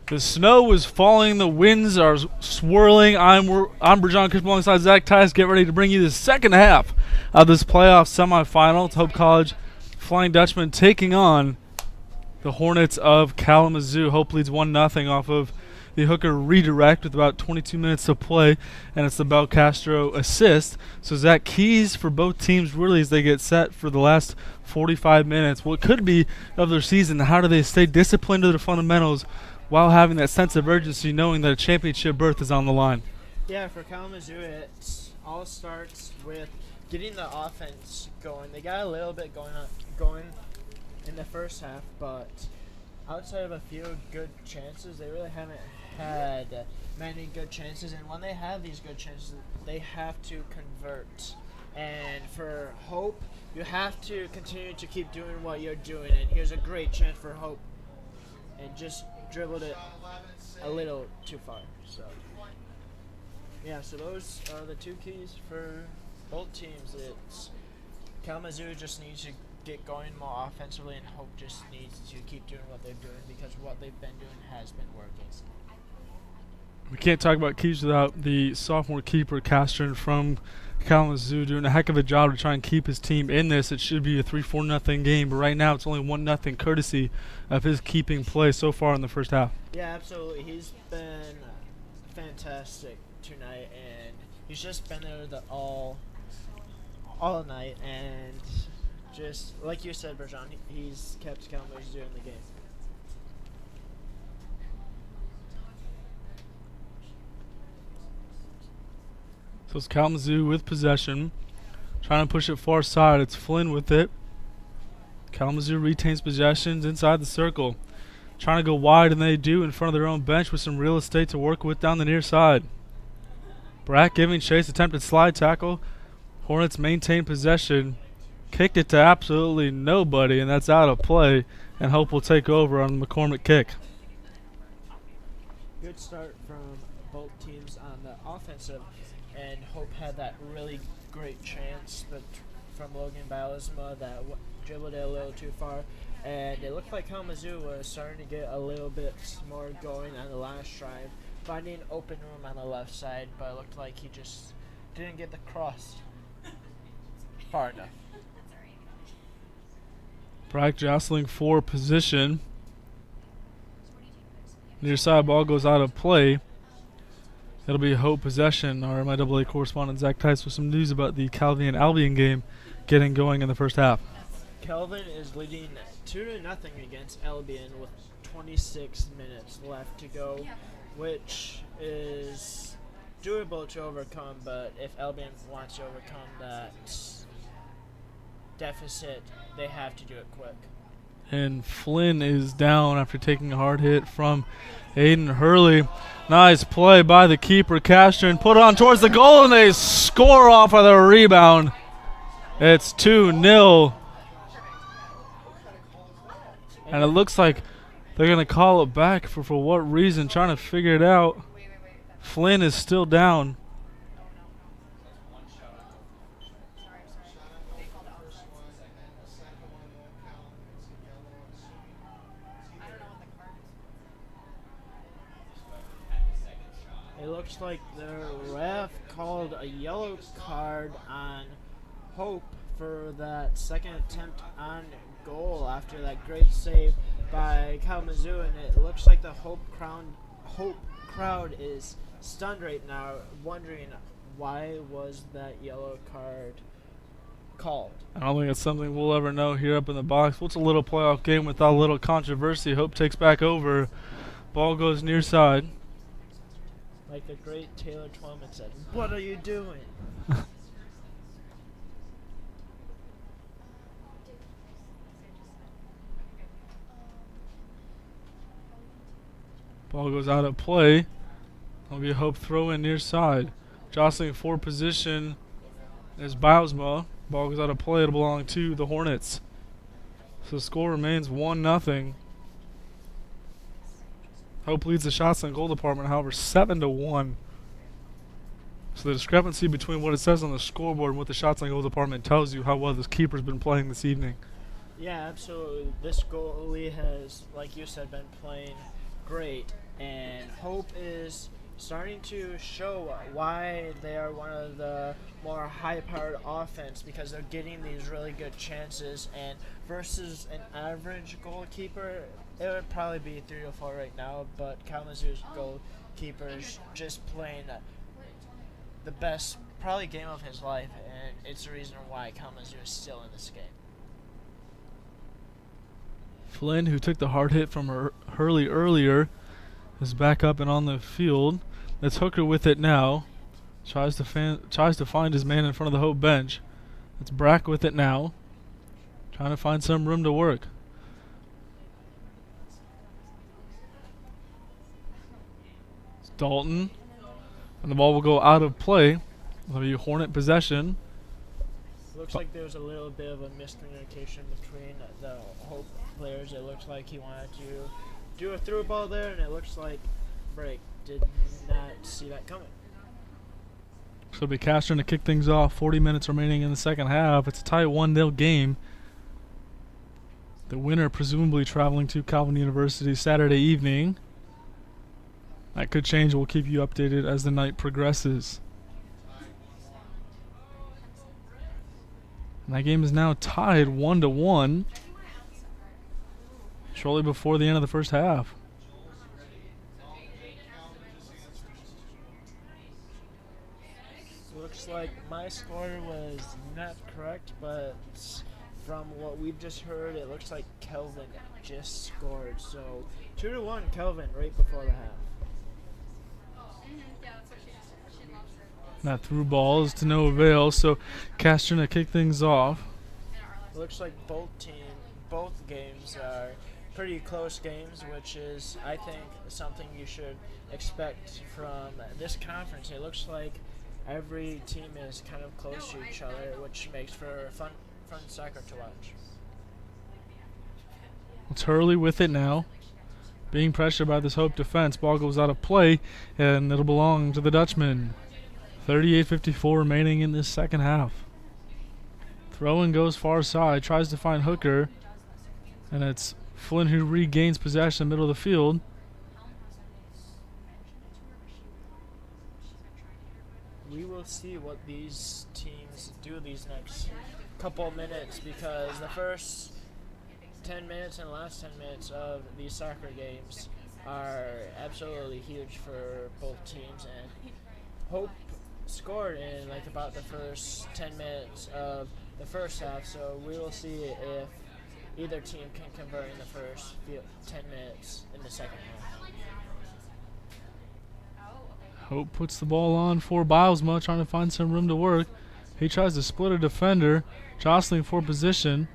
The snow is falling. The winds are swirling. I'm Brajon Chris alongside Zach Tice. Get ready to bring you the second half of this playoff semifinal. It's Hope College Flying Dutchman taking on the Hornets of Kalamazoo. Hope leads 1-0 off of the Hooker redirect with about 22 minutes to play, and it's the Belcastro assist. So Zach, keys for both teams really as they get set for the last 45 minutes. What could be of their season, how do they stay disciplined to their fundamentals while having that sense of urgency, knowing that a championship berth is on the line? Yeah, for Kalamazoo, it all starts with getting the offense going. They got a little bit going in the first half, but outside of a few good chances, they really haven't had many good chances. And when they have these good chances, they have to convert. And for Hope, you have to continue to keep doing what you're doing. And here's a great chance for Hope, and just dribbled it a little too far. So yeah, so those are the two keys for both teams. It's Kalamazoo just needs to get going more offensively, and Hope just needs to keep doing what they're doing, because what they've been doing has been working. We can't talk about keys without the sophomore keeper, Castron from Kalamazoo, doing a heck of a job to try and keep his team in this. It should be a 3-4-0 game, but right now it's only 1-0 courtesy of his keeping play so far in the first half. Yeah, absolutely. He's been fantastic tonight, and he's just been there all night, and just like you said, Brajon, he's kept Kalamazoo in the game. So it's Kalamazoo with possession, trying to push it far side. It's Flynn with it. Kalamazoo retains possessions inside the circle, trying to go wide, and they do in front of their own bench with some real estate to work with down the near side. Brack giving chase, attempted slide tackle. Hornets maintain possession, kicked it to absolutely nobody, and that's out of play, and Hope will take over on the McCormick kick. Good start from both teams on the offensive, and Hope had that really great chance from Logan Balisma that dribbled it a little too far, and it looked like Kalamazoo was starting to get a little bit more going on the last drive, finding open room on the left side, but it looked like he just didn't get the cross far enough. Brack jostling for position. Near side ball goes out of play. It'll be Hope possession. Our MIAA correspondent Zach Tice with some news about the Calvian Albion game getting going in the first half. Kelvin is leading 2-0 against Albion with 26 minutes left to go, which is doable to overcome, but if Albion wants to overcome that deficit, they have to do it quick. And Flynn is down after taking a hard hit from Aiden Hurley. Nice play by the keeper, Castron. Put it on towards the goal, and they score off of the rebound. It's 2-0. And it looks like they're going to call it back for what reason, trying to figure it out. Flynn is still down. It looks like the ref called a yellow card on Hope for that second attempt on goal after that great save by Kalamazoo, and it looks like the Hope crowd is stunned right now, wondering why was that yellow card called. I don't think it's something we'll ever know here up in the box. What's a little playoff game without a little controversy? Hope takes back over. Ball goes near side. Like the great Taylor Twellman said, "What are you doing?" Ball goes out of play. That'll be a Hope throw in near side. Jostling for position is Bausma. Ball goes out of play. It'll belong to the Hornets. So the score remains 1-0. Hope leads the shots and goal department, however, 7-1. So the discrepancy between what it says on the scoreboard and what the shots and goal department tells you how well this keeper's been playing this evening. Yeah, absolutely. This goalie has, like you said, been playing great, And Hope is starting to show why they are one of the more high-powered offense, because they're getting these really good chances, and versus an average goalkeeper, it would probably be 3 to 4 right now, but Kalamazoo's goalkeeper is just playing the best probably game of his life, and it's the reason why Kalamazoo is still in this game. Flynn, who took the hard hit from Hurley earlier, is back up and on the field. It's Hooker with it now. Tries to find his man in front of the Hope bench. It's Brack with it now. Trying to find some room to work. It's Dalton. And the ball will go out of play. It'll be Hornet possession. Looks like there was a little bit of a miscommunication between the Hope players. It looks like he wanted to do a through ball there, and it looks like Break did not see that coming. So it'll be Castron to kick things off. 40 minutes remaining in the second half. It's a tight 1-0 game. The winner presumably traveling to Calvin University Saturday evening. That could change. We'll keep you updated as the night progresses. And that game is now tied 1-1. Shortly before the end of the first half. Looks like my score was not correct, but from what we've just heard, it looks like Kelvin just scored. So 2-1 Kelvin right before the half. That through ball is to no avail, so Castron to kick things off. Looks like both games are pretty close games, which is, I think, something you should expect from this conference. It looks like every team is kind of close to each other, which makes for fun soccer to watch. It's Hurley with it now. Being pressured by this Hope defense. Ball goes out of play, and it'll belong to the Dutchman. 38:54 remaining in this second half. Throw-in goes far side. Tries to find Hooker. And it's Flynn who regains possession in the middle of the field. We will see what these teams do these next couple minutes, because the first 10 minutes and the last 10 minutes of these soccer games are absolutely huge for both teams, and Hope scored in like about the first 10 minutes of the first half, so we will see if either team can convert in the first 10 minutes in the second half. Hope puts the ball on for Bilesma, trying to find some room to work. He tries to split a defender, jostling for position.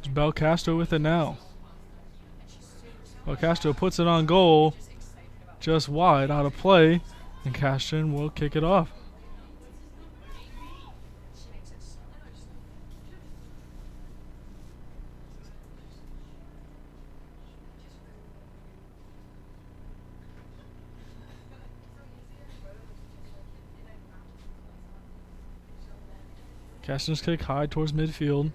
It's Belcastro with it now. Belcastro puts it on goal, just wide, out of play, and Castron will kick it off. Castron's kick high towards midfield.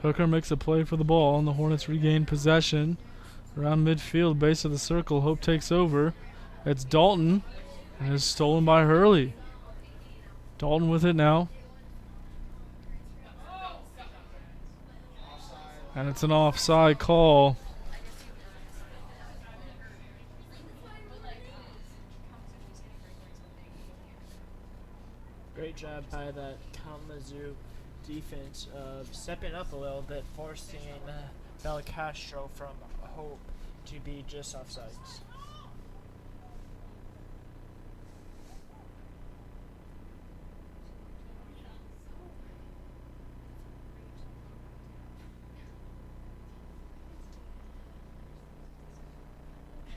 Hooker makes a play for the ball, and the Hornets regain possession. Around midfield, base of the circle, Hope takes over. It's Dalton, and it's stolen by Hurley. Dalton with it now. And it's an offside call. Great job by the Kalamazoo defense of stepping up a little bit, forcing Belcastro from Hope to be just offsides.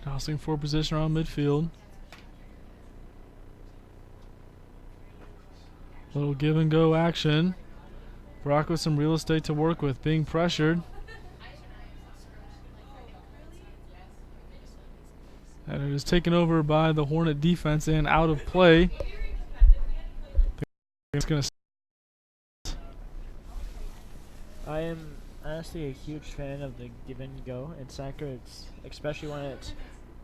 Tossing for position around midfield. Little give and go action. Brock with some real estate to work with, being pressured. And it is taken over by the Hornet defense and out of play. It's going to I am honestly a huge fan of the give and go in soccer. It's especially when it's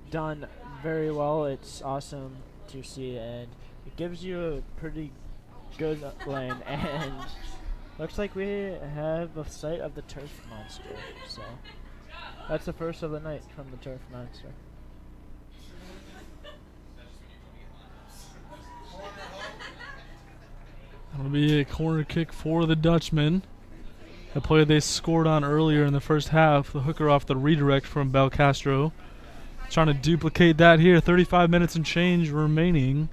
done very well. It's awesome to see, and it gives you a pretty good lane. And looks like we have a sight of the turf monster. So that's the first of the night from the turf monster. It'll be a corner kick for the Dutchmen. The play they scored on earlier in the first half, the hooker off the redirect from Belcastro. Trying to duplicate that here. 35 minutes and change remaining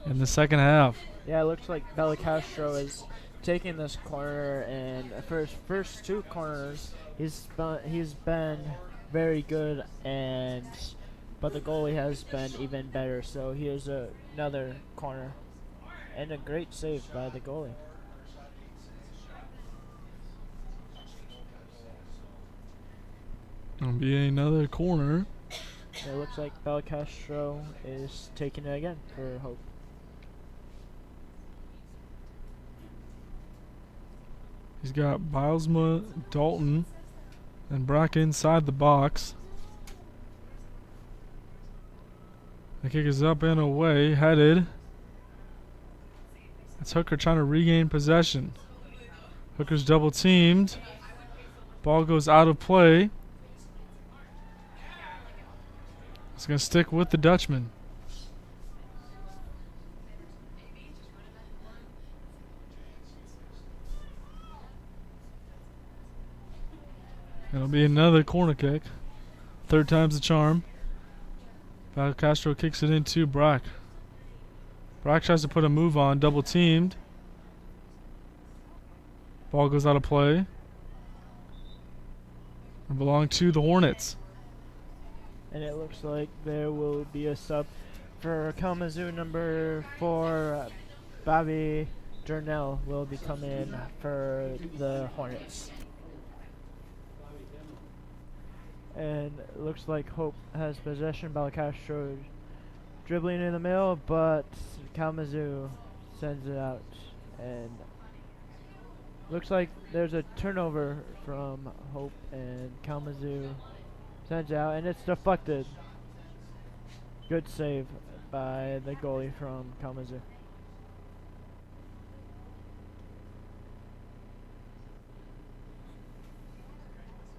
in the second half. Yeah, it looks like Belcastro is taking this corner, and for his first two corners, he's been very good, but the goalie has been even better. So here's another corner, and a great save by the goalie. It'll be another corner. It looks like Belcastro is taking it again for Hope. He's got Bilesma, Dalton, and Brack inside the box. The kick is up and away, headed. It's Hooker trying to regain possession. Hooker's double teamed. Ball goes out of play. It's going to stick with the Dutchman. It'll be another corner kick. Third time's the charm. Castro kicks it into Brack. Brack tries to put a move on, double teamed. Ball goes out of play. It belonged to the Hornets. And it looks like there will be a sub for Kalamazoo. Number 4, Bobby Jernell will be coming in for the Hornets. And it looks like Hope has possession. Belcastro dribbling in the middle, but Kalamazoo sends it out. And looks like there's a turnover from Hope, and Kalamazoo sends it out, and it's deflected. Good save by the goalie from Kalamazoo.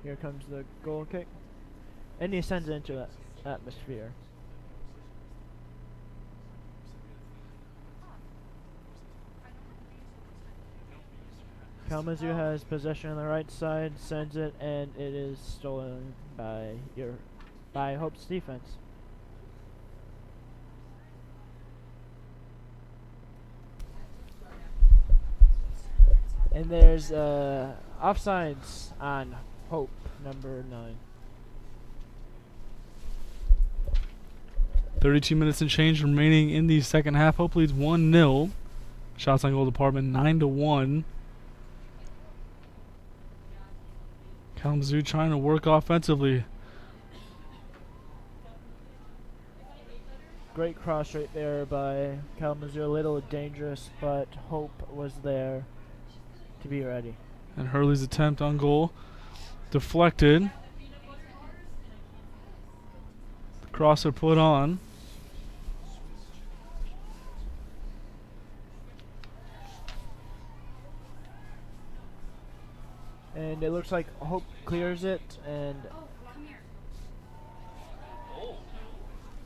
Here comes the goal kick. And he sends it into that atmosphere. Kalamazoo has possession on the right side, sends it, and it is stolen by Hope's defense. And there's offsides on Hope, number 9. 32 minutes and change remaining in the second half. Hope leads 1-0. Shots on goal department 9-1. Kalamazoo trying to work offensively. Great cross right there by Kalamazoo. A little dangerous, but Hope was there to be ready. And Hurley's attempt on goal deflected. The crosser put on. And it looks like Hope clears it, and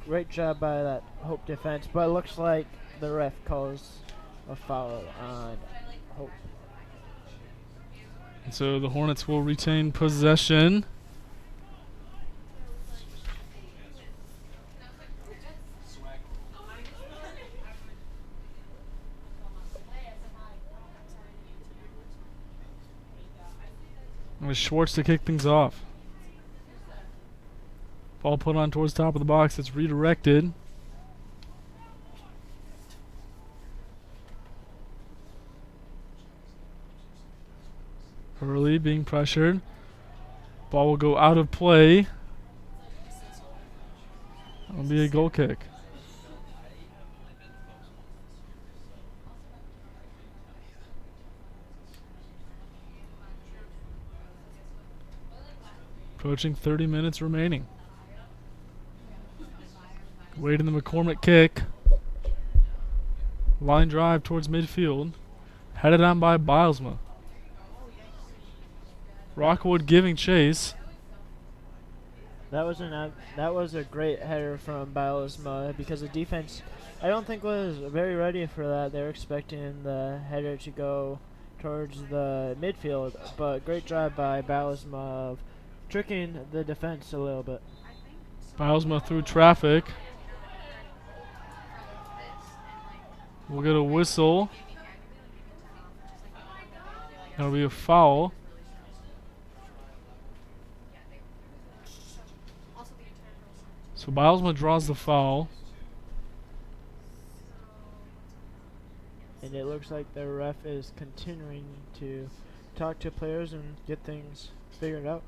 great job by that Hope defense, but it looks like the ref calls a foul on Hope. And so the Hornets will retain possession. With Schwartz to kick things off. Ball put on towards top of the box. It's redirected. Hurley being pressured. Ball will go out of play. That'll be a goal kick. Approaching 30 minutes remaining. Waiting the McCormick kick. Line drive towards midfield. Headed on by Bilesma. Rockwood giving chase. That was a great header from Bilesma because the defense, I don't think, was very ready for that. They were expecting the header to go towards the midfield, but great job by Bilesma of tricking the defense a little bit. Bilesma through traffic. We'll get a whistle. That'll be a foul. So Bilesma draws the foul. And it looks like the ref is continuing to talk to players and get things figured out.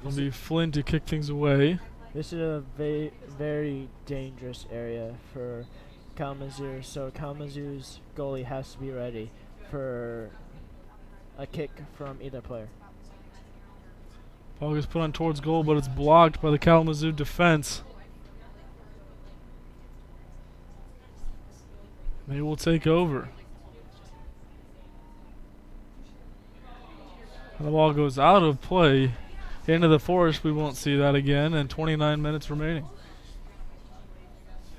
It'll be Flynn to kick things away. This is a very dangerous area for Kalamazoo, so Kalamazoo's goalie has to be ready for a kick from either player. Ball gets put on towards goal, but it's blocked by the Kalamazoo defense. They will take over. And the ball goes out of play into the forest. We won't see that again, and 29 minutes remaining.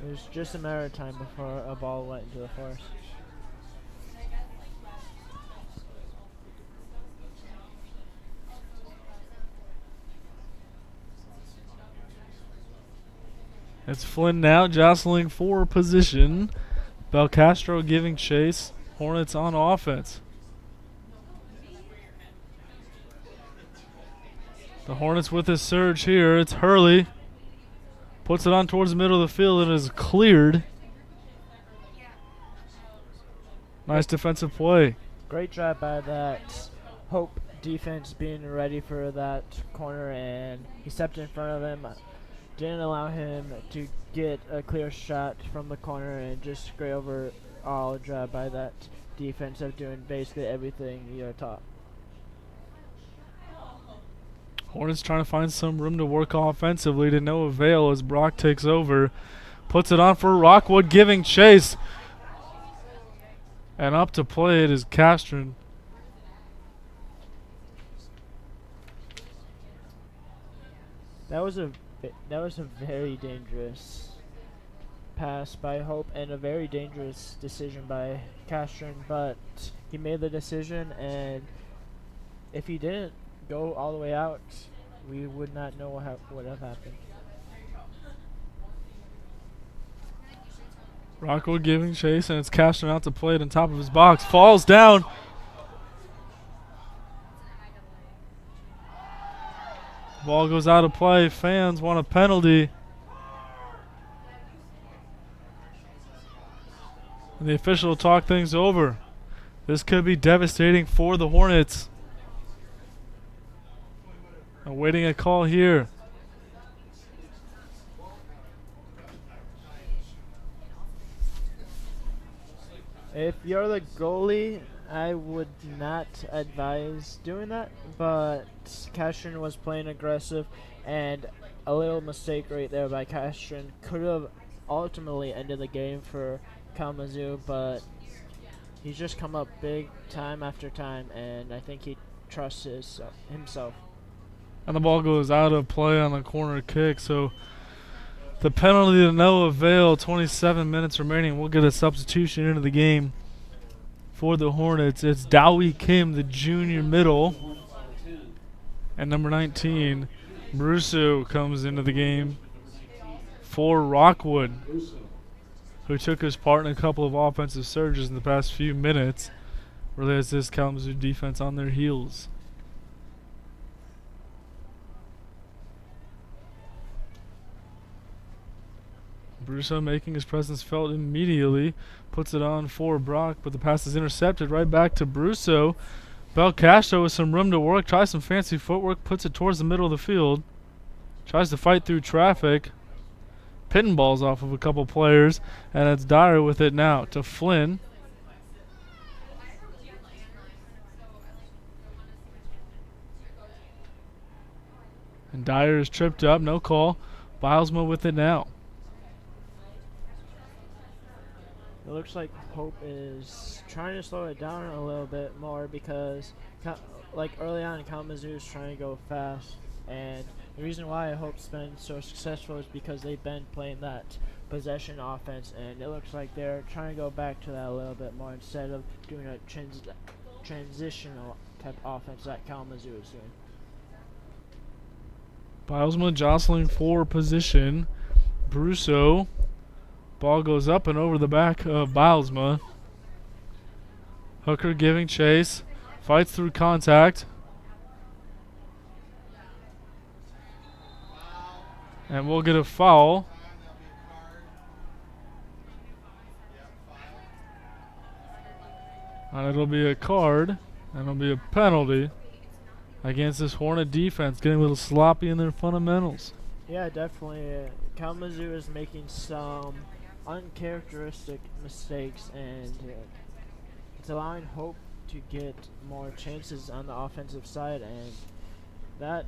It was just a matter of time before a ball went into the forest. It's Flynn now jostling for position. Belcastro giving chase. Hornets on offense. The Hornets with a surge here. It's Hurley. Puts it on towards the middle of the field. It is cleared. Nice defensive play. Great job by that Hope defense being ready for that corner, and he stepped in front of him. Didn't allow him to get a clear shot from the corner, and just great overall job by that defense of doing basically everything you're taught. Hornets trying to find some room to work offensively to no avail as Brock takes over. Puts it on for Rockwood giving chase. And up to play it is Castron. That was a very dangerous pass by Hope and a very dangerous decision by Castron, but he made the decision, and if he didn't go all the way out, we would not know what would have happened. Rockwood giving chase, and it's Castron out to play it on top of his box. Falls down. Ball goes out of play. Fans want a penalty. And the official will talk things over. This could be devastating for the Hornets. Awaiting a call here. If you're the goalie, I would not advise doing that, but Castron was playing aggressive, and a little mistake right there by Castron could have ultimately ended the game for Kalamazoo, but he's just come up big time after time, and I think he trusts himself. And the ball goes out of play on the corner kick, so the penalty to no avail. 27 minutes remaining. We'll get a substitution into the game for the Hornets. It's Dowie Kim, the junior middle, and number 19, Brusso, comes into the game for Rockwood, who took his part in a couple of offensive surges in the past few minutes. Really has this Kalamazoo defense on their heels. Brusso making his presence felt immediately. Puts it on for Brock, but the pass is intercepted right back to Brusso. Belcastro with some room to work. Tries some fancy footwork. Puts it towards the middle of the field. Tries to fight through traffic. Pitting balls off of a couple players. And it's Dyer with it now to Flynn. And Dyer is tripped up, no call. Bilesma with it now. It looks like Hope is trying to slow it down a little bit more because, like early on, Kalamazoo is trying to go fast, and the reason why Hope's been so successful is because they've been playing that possession offense, and it looks like they're trying to go back to that a little bit more instead of doing a transitional type offense that Kalamazoo is doing. Bilesma jostling for position. Brusso. Ball goes up and over the back of Bilesma. Hooker giving chase. Fights through contact. And we'll get a foul. And it'll be a card. And it'll be a penalty against this Hornet defense. Getting a little sloppy in their fundamentals. Yeah, definitely. Kalamazoo is making some uncharacteristic mistakes, and it's allowing Hope to get more chances on the offensive side, and that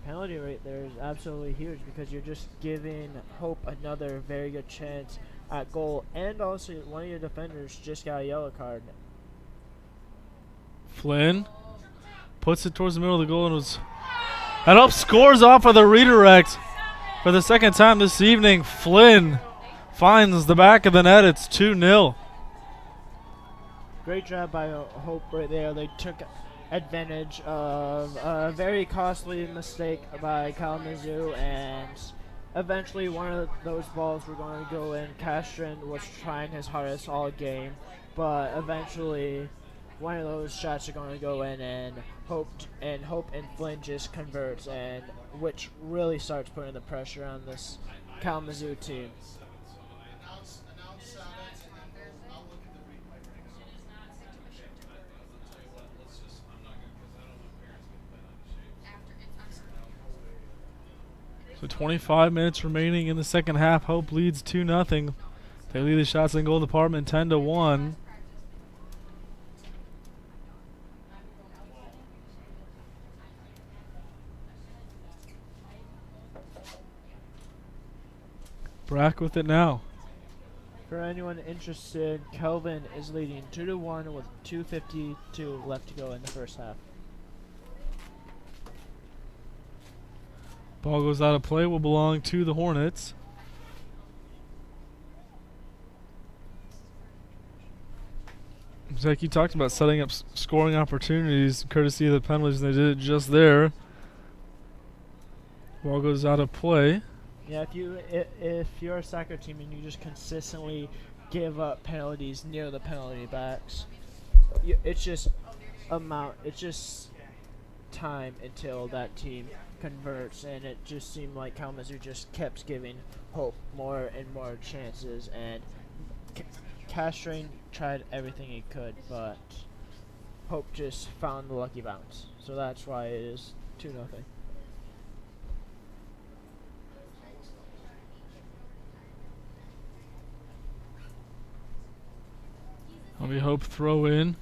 penalty rate there is absolutely huge because you're just giving Hope another very good chance at goal, and also one of your defenders just got a yellow card. Flynn puts it towards the middle of the goal and Hope scores off of the redirect for the second time this evening. Flynn finds the back of the net. It's 2-0. Great job by Hope right there. They took advantage of a very costly mistake by Kalamazoo, and eventually one of those balls were going to go in. Castron was trying his hardest all game, but eventually one of those shots are going to go in, and Hope and Flynn just converts, and which really starts putting the pressure on this Kalamazoo team. So 25 minutes remaining in the second half. Hope leads 2-0. They lead the shots and goal department 10-1. Brack with it now. For anyone interested, Kelvin is leading 2-1 with 2:52 left to go in the first half. Ball goes out of play, will belong to the Hornets. Zach, you talked about setting up scoring opportunities courtesy of the penalties, and they did it just there. Ball goes out of play. Yeah, if you're a soccer team and you just consistently give up penalties near the penalty box, it's just time until that team converts, and it just seemed like Kalamazoo just kept giving Hope more and more chances, and Castron tried everything he could, but Hope just found the lucky bounce. So that's why it is 2-0. We Hope throw in.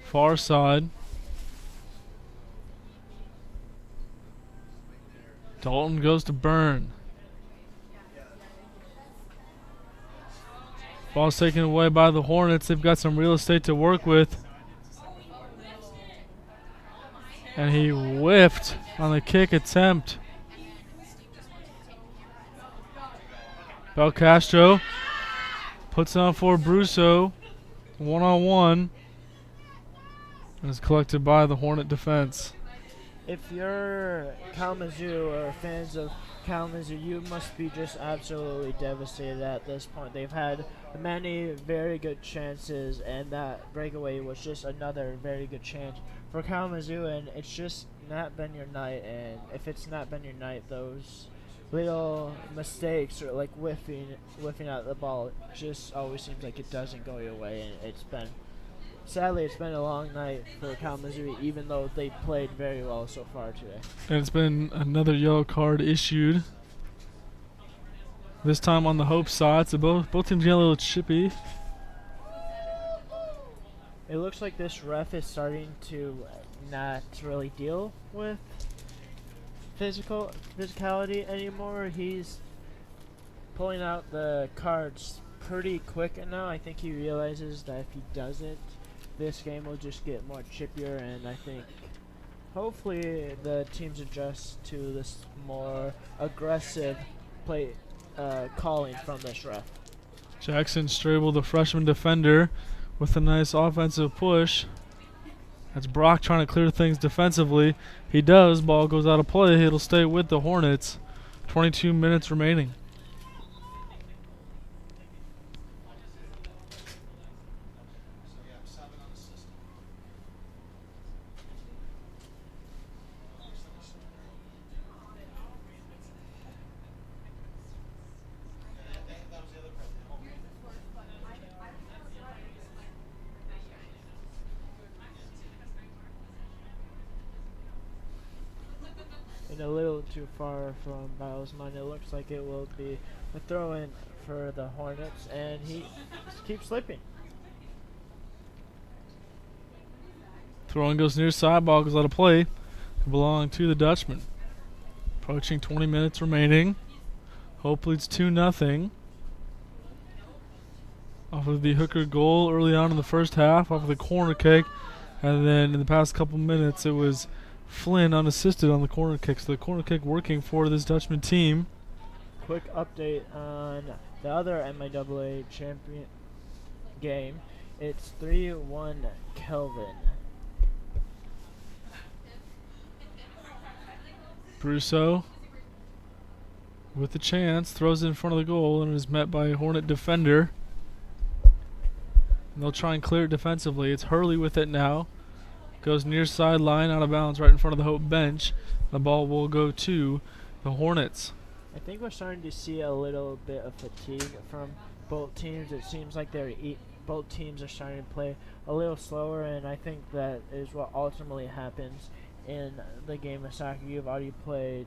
Far side. Dalton goes to Byrne. Ball's taken away by the Hornets. They've got some real estate to work with. And he whiffed on the kick attempt. Belcastro puts on for Brusso. One-on-one. And is collected by the Hornet defense. If you're Kalamazoo or fans of Kalamazoo, you must be just absolutely devastated at this point. They've had many very good chances, and that breakaway was just another very good chance for Kalamazoo, and it's just not been your night. And if it's not been your night, those little mistakes or like whiffing out the ball just always seems like it doesn't go your way, and sadly it's been a long night for Kalamazoo, even though they played very well so far today. And it's been another yellow card issued. This time on the Hope side, so both teams get a little chippy. It looks like this ref is starting to not really deal with physicality anymore. He's pulling out the cards pretty quick now. I think he realizes that if he doesn't, this game will just get more chippier, and I think hopefully the teams adjust to this more aggressive play calling from this ref. Jackson Strable, the freshman defender, with a nice offensive push. That's Brock trying to clear things defensively. He does. Ball goes out of play. It'll stay with the Hornets. 22 minutes remaining. And a little too far from Bilesman. It looks like it will be a throw-in for the Hornets, and he keeps slipping. Throwing goes near side. Ball goes out of play. Belonging to the Dutchman. Approaching 20 minutes remaining. Hopefully it's 2-0. Off of the Hooker goal early on in the first half, off of the corner kick. And then in the past couple minutes, it was Flynn unassisted on the corner kick. So the corner kick working for this Dutchman team. Quick update on the other NCAA champion game. It's 3-1 Kelvin. Brusso with the chance, throws it in front of the goal and is met by a Hornet defender. And they'll try and clear it defensively. It's Hurley with it now. Goes near sideline, out of bounds, right in front of the Hope bench. The ball will go to the Hornets. I think we're starting to see a little bit of fatigue from both teams. It seems like both teams are starting to play a little slower, and I think that is what ultimately happens in the game of soccer. You've already played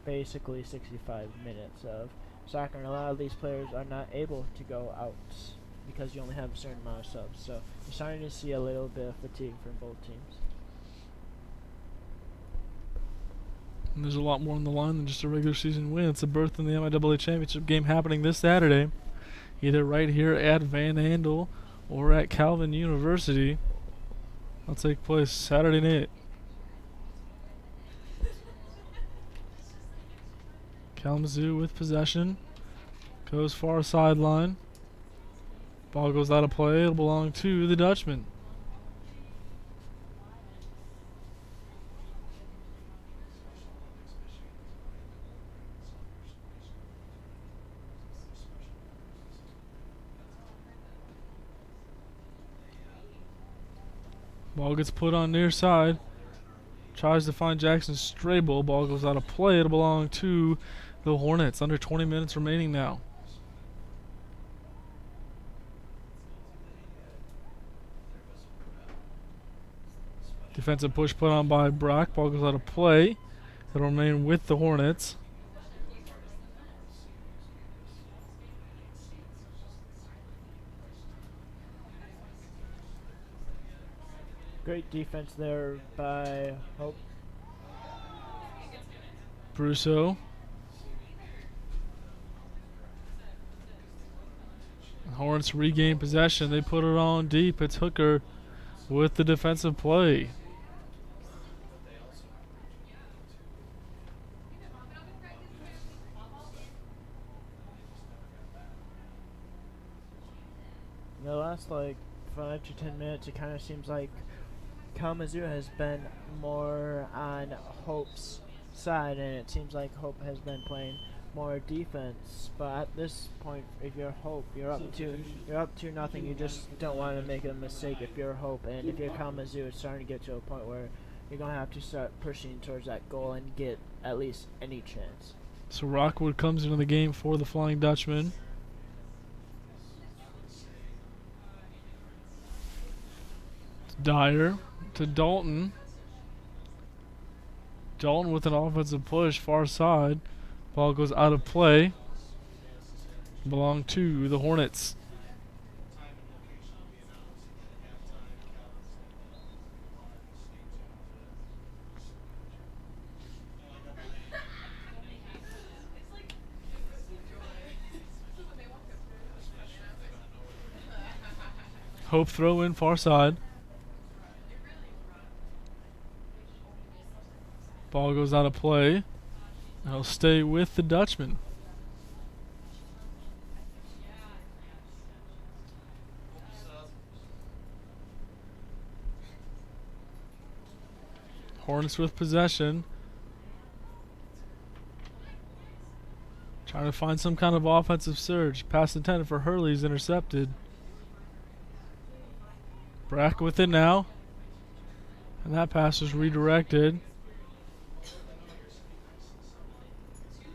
basically 65 minutes of soccer, and a lot of these players are not able to go out because you only have a certain amount of subs. So you're starting to see a little bit of fatigue from both teams. And there's a lot more on the line than just a regular season win. It's a berth in the NCAA championship game happening this Saturday, either right here at Van Andel or at Calvin University. That'll take place Saturday night. Kalamazoo with possession. Goes far sideline. Ball goes out of play. It'll belong to the Dutchman. Ball gets put on near side. Tries to find Jackson Strable. Ball goes out of play. It'll belong to the Hornets. Under 20 minutes remaining now. Defensive push put on by Brock. Ball goes out of play. It'll remain with the Hornets. Great defense there by Hope. Brusso. Hornets regain possession. They put it on deep. It's Hooker with the defensive play. In the last 5 to 10 minutes, it kind of seems like Kalamazoo has been more on Hope's side, and it seems like Hope has been playing more defense. But at this point, if you're Hope, you're up 2-0. You just don't want to make a mistake if you're Hope, and if you're Kalamazoo, it's starting to get to a point where you're gonna have to start pushing towards that goal and get at least any chance. So Rockwood comes into the game for the Flying Dutchman. It's Dyer to Dalton. Dalton with an offensive push, far side. Ball goes out of play. Belong to the Hornets. Hope throw in far side. Ball goes out of play. He'll stay with the Dutchman. Hornets with possession. Trying to find some kind of offensive surge. Pass intended for Hurley's intercepted. Brack with it now. And that pass was redirected.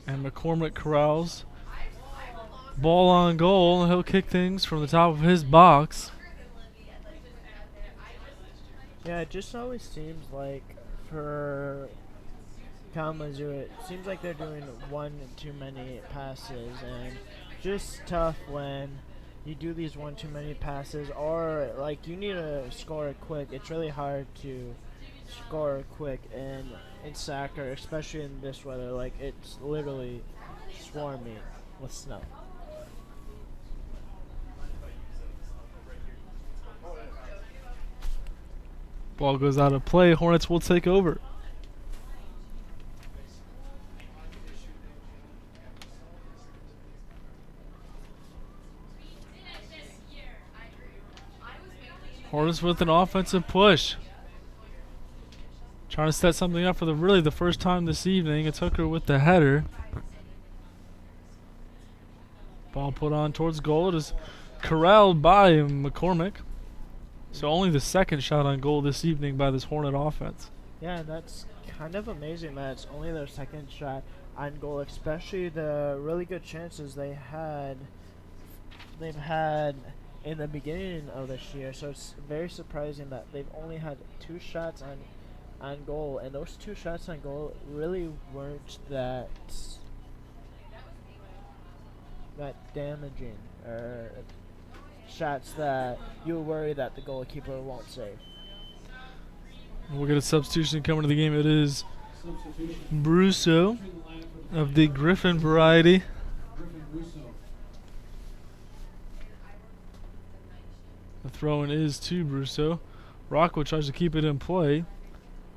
And McCormick corrals. Ball on goal. He'll kick things from the top of his box. Yeah, it just always seems like for Kalamazoo, it seems like they're doing one too many passes, and just tough when you do these one too many passes, or like you need to score quick. It's really hard to score quick in soccer, especially in this weather. Like, it's literally swarming with snow. Ball goes out of play. Hornets will take over. Hornets with an offensive push. Trying to set something up for the first time this evening. It's Hooker with the header. Ball put on towards goal. It is corralled by McCormick. So only the second shot on goal this evening by this Hornet offense. Yeah, that's kind of amazing that it's only their second shot on goal, especially the really good chances they've had in the beginning of this year. So it's very surprising that they've only had 2 shots on goal, and those 2 shots on goal really weren't that damaging, or shots that you worry that the goalkeeper won't save. We'll get a substitution coming to the game. It is Brusso of the Griffin variety. The throw-in is to Brusso. Rockwell tries to keep it in play,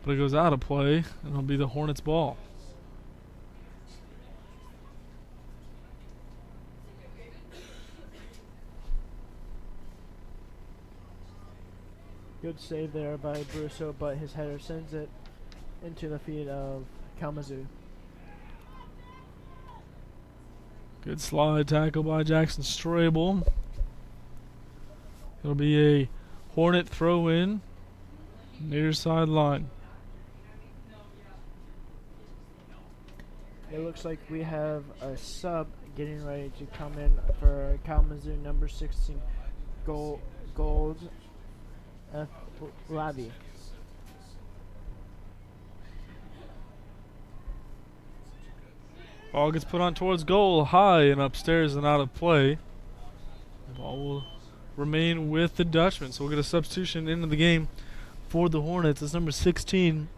but it goes out of play, and it'll be the Hornets' ball. Good save there by Brusso, but his header sends it into the feet of Kalamazoo. Good slide tackle by Jackson Strable. It'll be a Hornet throw-in near sideline. It looks like we have a sub getting ready to come in for Kalamazoo, number 16, Gold Labby. Ball gets put on towards goal, high and upstairs and out of play. The ball will remain with the Dutchman, so we'll get a substitution into the game for the Hornets. It's number 16,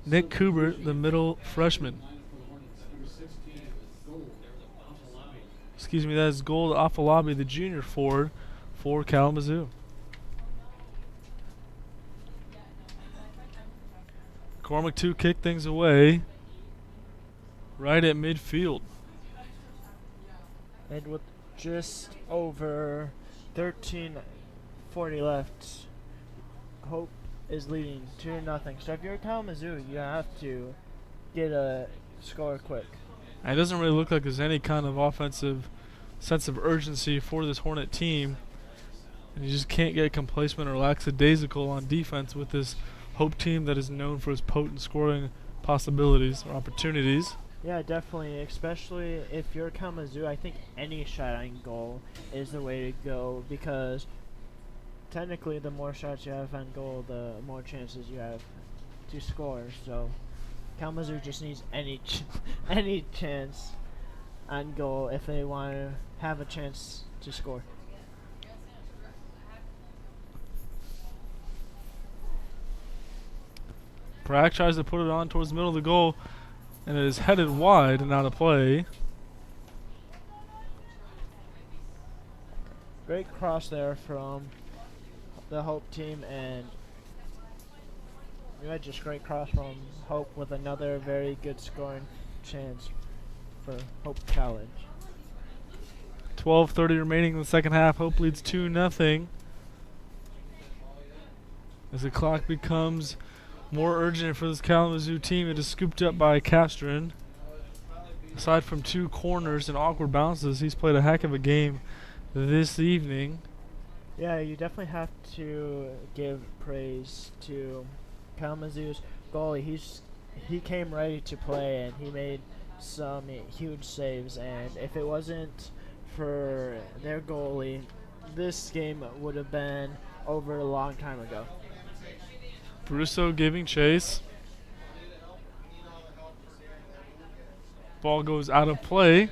Nick Kubert, the middle freshman. Excuse me, that is Gold Afalabi, the junior forward for Kalamazoo. Cormac 2 kick things away right at midfield. And with just over 13:40 left, Hope is leading 2-0. So if you're Kalamazoo, you have to get a score quick. And it doesn't really look like there's any kind of offensive sense of urgency for this Hornet team. And you just can't get complacent or lackadaisical on defense with this Hope team that is known for its potent scoring possibilities or opportunities. Yeah, definitely, especially if you're Kalamazoo. I think any shot on goal is the way to go, because technically the more shots you have on goal, the more chances you have to score. So Kalamazoo just needs any chance on goal if they want to have a chance to score. Brack tries to put it on towards the middle of the goal, and it is headed wide and out of play. Great cross there from the Hope team, and just great cross from Hope with another very good scoring chance for Hope College. 12:30 remaining in the second half. Hope leads 2-0. As the clock becomes more urgent for this Kalamazoo team, it is scooped up by Castron. Aside from 2 corners and awkward bounces, he's played a heck of a game this evening. Yeah, you definitely have to give praise to Kalamazoo's goalie. He came ready to play, and he made some huge saves, and if it wasn't for their goalie, this game would have been over a long time ago. Brusso giving chase. Ball goes out of play.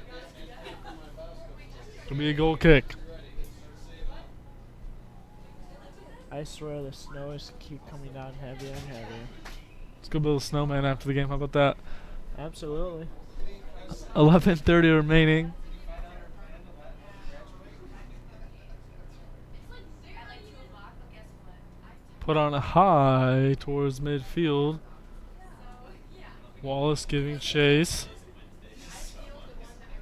It'll be a goal kick. I swear the snow is keep coming down heavier and heavier. Let's go build a snowman after the game. How about that? Absolutely. 11:30 remaining. Put on a high towards midfield. Wallace giving chase.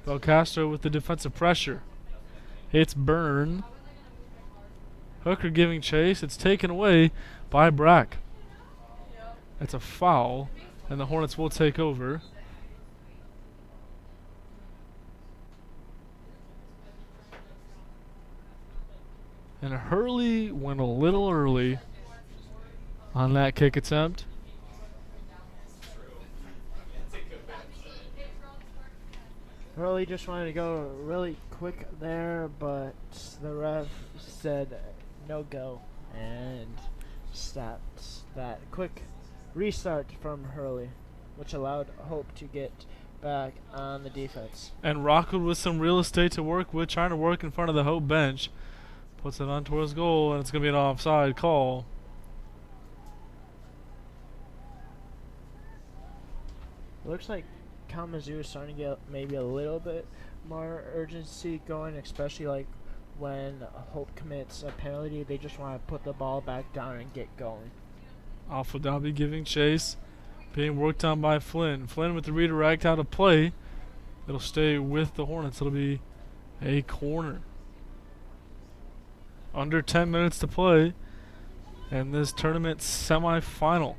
Belcastro with the defensive pressure. Hits Byrne. Hooker giving chase. It's taken away by Brack. That's a foul, and the Hornets will take over. And Hurley went a little early on that kick attempt. Hurley just wanted to go really quick there, but the ref said no go and stopped that quick restart from Hurley, which allowed Hope to get back on the defense. And Rockwood with some real estate to work with, trying to work in front of the Hope bench. Puts it on towards goal, and it's going to be an offside call. Looks like Kalamazoo is starting to get maybe a little bit more urgency going, especially like when Hope commits a penalty. They just want to put the ball back down and get going. Alpha Dhabi giving chase. Being worked on by Flynn. Flynn with the redirect out of play. It'll stay with the Hornets. It'll be a corner. Under 10 minutes to play in this tournament semifinal.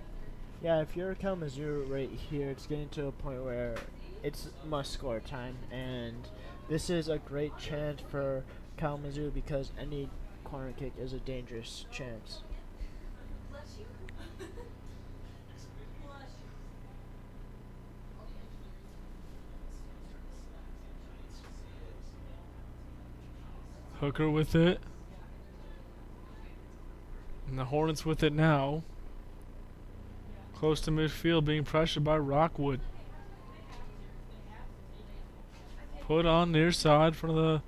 Yeah, if you're Kalamazoo right here, it's getting to a point where it's must-score time, and this is a great chance for Kalamazoo because any corner kick is a dangerous chance. Hooker with it. And the Hornets with it now. Close to midfield, being pressured by Rockwood. Put on near side for the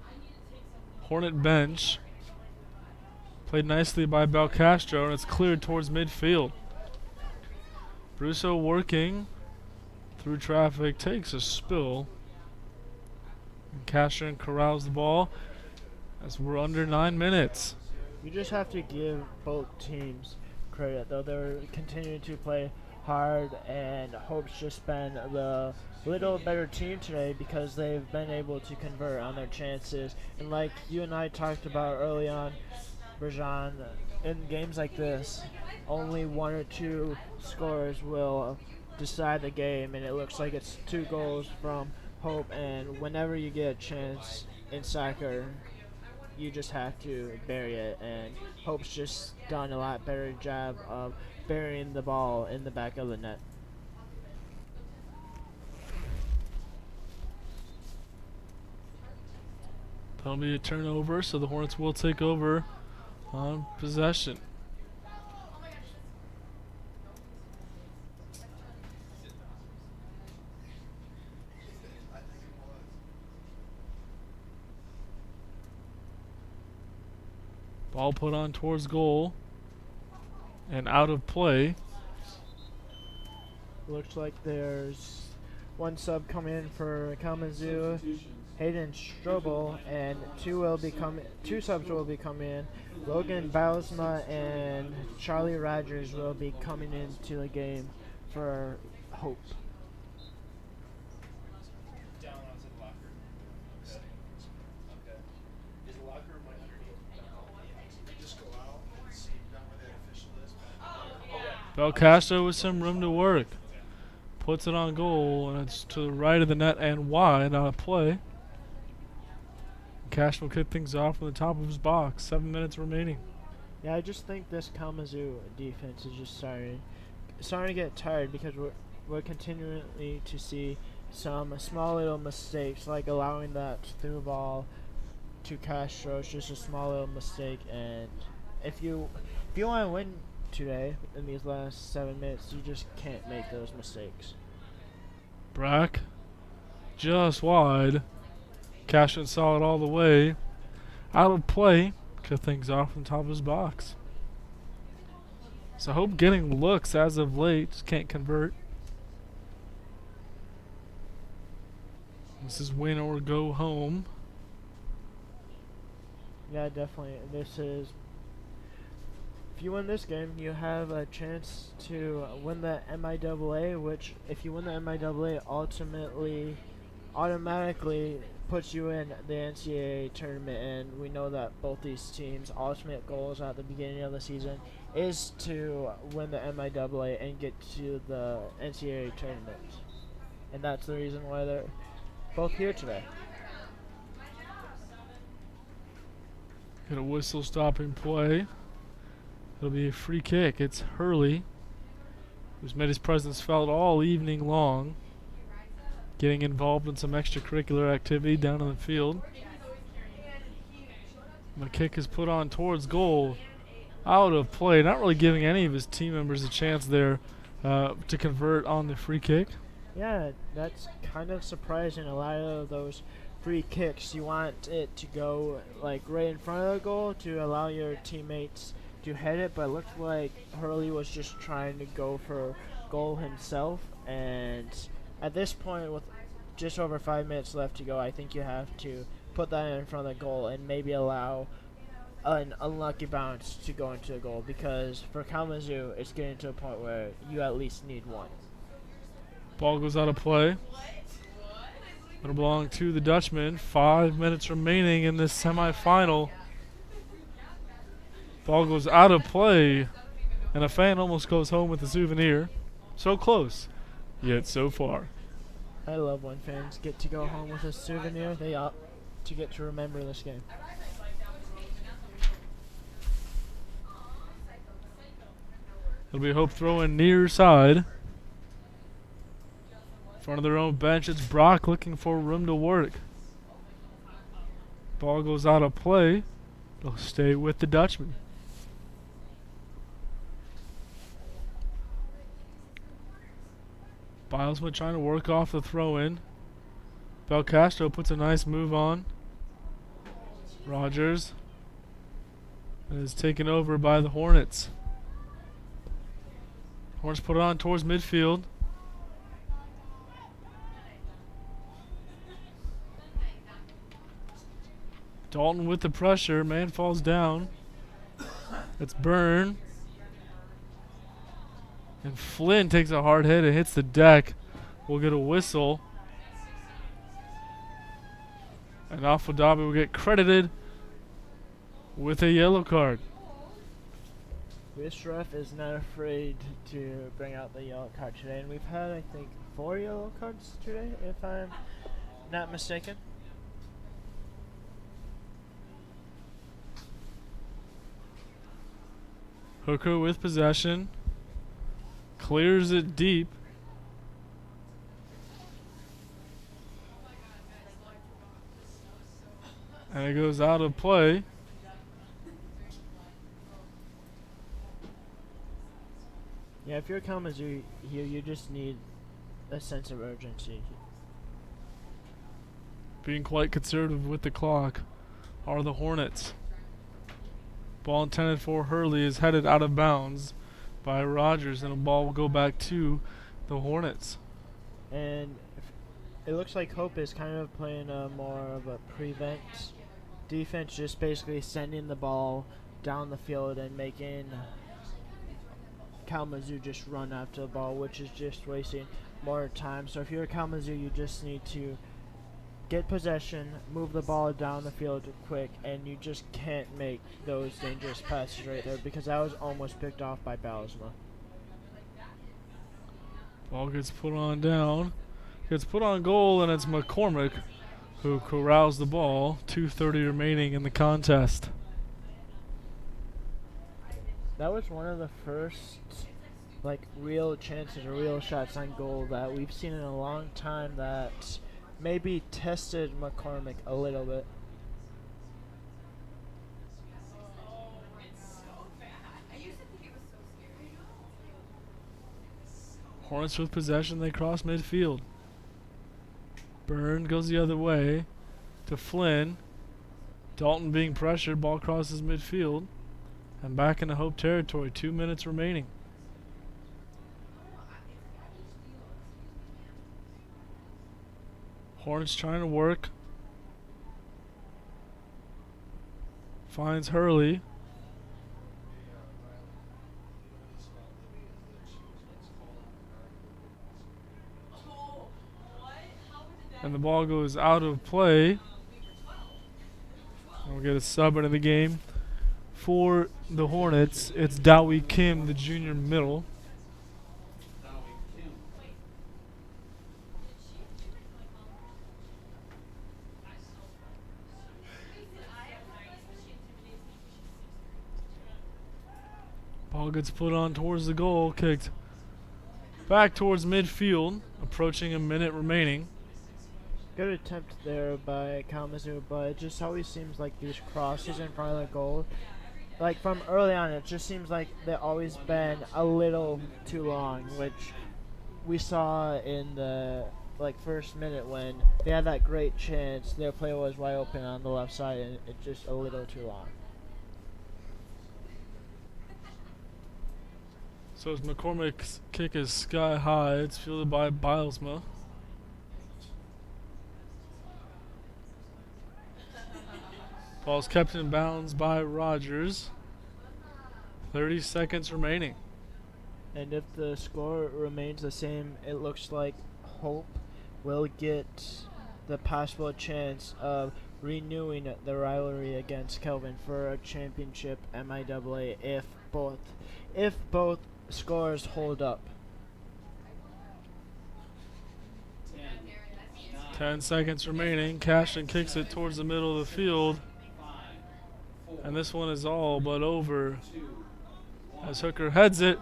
Hornet bench. Played nicely by Belcastro, and it's cleared towards midfield. Brusso working through traffic, takes a spill. And Castro corrals the ball as we're under 9 minutes. You just have to give both teams credit, though. They're continuing to play hard, and Hope's just been the little better team today because they've been able to convert on their chances. And like you and I talked about early on, Berjan, in games like this, only 1 or 2 scores will decide the game, and it looks like it's 2 goals from Hope. And whenever you get a chance in soccer, you just have to bury it, and Hope's just done a lot better job of burying the ball in the back of the net. That'll be a turnover, so the Hornets will take over on possession. Ball put on towards goal and out of play. Looks like there's one sub coming in for Kalamazoo. Hayden Strobel, and two subs will be coming in. Logan Bausma and Charlie Rogers will be coming into the game for Hope. Belcastro with some room to work. Puts it on goal, and it's to the right of the net and wide on a play. Castro will kick things off from the top of his box. 7 minutes remaining. Yeah, I just think this Kalamazoo defense is just starting to get tired because we're continually to see some small little mistakes, like allowing that through ball to Castro. It's just a small little mistake, and if you want to win today in these last 7 minutes, you just can't make those mistakes. Brack, just wide. Castro saw it all the way. Out of play. Cut things off from the top of his box. So Hope getting looks as of late. Just can't convert. This is win or go home. Yeah, definitely. If you win this game, you have a chance to win the MIAA, which, if you win the MIAA, automatically puts you in the NCAA tournament. And we know that both these teams' ultimate goals at the beginning of the season is to win the MIAA and get to the NCAA tournament. And that's the reason why they're both here today. Got a whistle stopping play. It'll be a free kick. It's Hurley, who's made his presence felt all evening long, getting involved in some extracurricular activity down in the field. The kick is put on towards goal. Out of play. Not really giving any of his team members a chance there to convert on the free kick. Yeah, that's kind of surprising. A lot of those free kicks, you want it to go like right in front of the goal to allow your teammates to head it, but it looked like Hurley was just trying to go for goal himself. And at this point, with just over 5 minutes left to go, I think you have to put that in front of the goal and maybe allow an unlucky bounce to go into the goal, because for Kalamazoo, it's getting to a point where you at least need one. Ball goes out of play. It'll belong to the Dutchman. 5 minutes remaining in this semifinal. Ball goes out of play, and a fan almost goes home with a souvenir. So close, yet so far. I love when fans get to go home with a souvenir. They ought to get to remember this game. It'll be Hope throwing near side. In front of their own bench, it's Brock looking for room to work. Ball goes out of play. It'll stay with the Dutchman. Bilesman trying to work off the throw-in. Belcastro puts a nice move on. Rogers is taken over by the Hornets. Hornets put it on towards midfield. Dalton with the pressure. Man falls down. It's Byrne. And Flynn takes a hard hit and hits the deck. We'll get a whistle. And Afolabi will get credited with a yellow card. This ref is not afraid to bring out the yellow card today. And we've had, I think, 4 yellow cards today, if I'm not mistaken. Hooker with possession. Clears it deep. And it goes out of play. Yeah, if you're Kalamazoo here, you just need a sense of urgency. Being quite conservative with the clock are the Hornets. Ball intended for Hurley is headed out of bounds by Rogers, and a ball will go back to the Hornets. And it looks like Hope is kind of playing more of a prevent defense, just basically sending the ball down the field and making Kalamazoo just run after the ball, which is just wasting more time. So if you're Kalamazoo, you just need to get possession, move the ball down the field quick, and you just can't make those dangerous passes right there, because that was almost picked off by Balisma. Ball gets put on down. Gets put on goal, and it's McCormick who corrals the ball. 2:30 remaining in the contest. That was one of the first real chances or real shots on goal that we've seen in a long time that maybe tested McCormick a little bit. Hornets with possession. They cross midfield. Byrne goes the other way to Flynn. Dalton being pressured. Ball crosses midfield. And back into Hope territory. 2 minutes remaining. Hornets trying to work. Finds Hurley. And the ball goes out of play. We'll get a sub into the game. For the Hornets, it's Dowie Kim, the junior middle. Ball gets put on towards the goal, kicked back towards midfield, approaching a minute remaining. Good attempt there by Kalamazoo, but it just always seems like these crosses in front of the goal, like from early on, it just seems like they've always been a little too long, which we saw in the first minute when they had that great chance. Their play was wide open on the left side, and it's just a little too long. So as McCormick's kick is sky high, it's fielded by Bilesma. Ball's kept in bounds by Rogers. 30 seconds remaining. And if the score remains the same, it looks like Hope will get the possible chance of renewing the rivalry against Kelvin for a championship MIAA if both scores hold up. 10 seconds remaining. Cashton kicks it towards the middle of the field. And this one is all but over as Hooker heads it.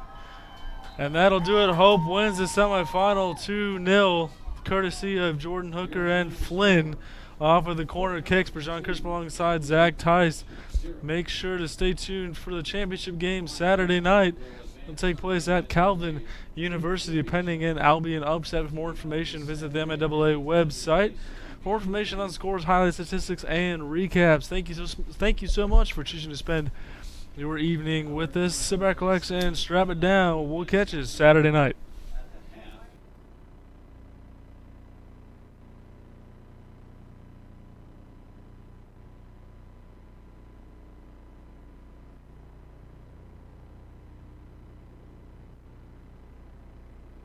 And that'll do it. Hope wins the semifinal 2-0, courtesy of Jordan Hooker and Flynn off of the corner kicks. Brajan Crisp alongside Zach Tice. Make sure to stay tuned for the championship game Saturday night. It'll take place at Calvin University, pending an Albion upset. For more information, visit the MIAA website. For more information on scores, highlights, statistics, and recaps. Thank you so much for choosing to spend your evening with us. Sit back, relax, and strap it down. We'll catch you Saturday night.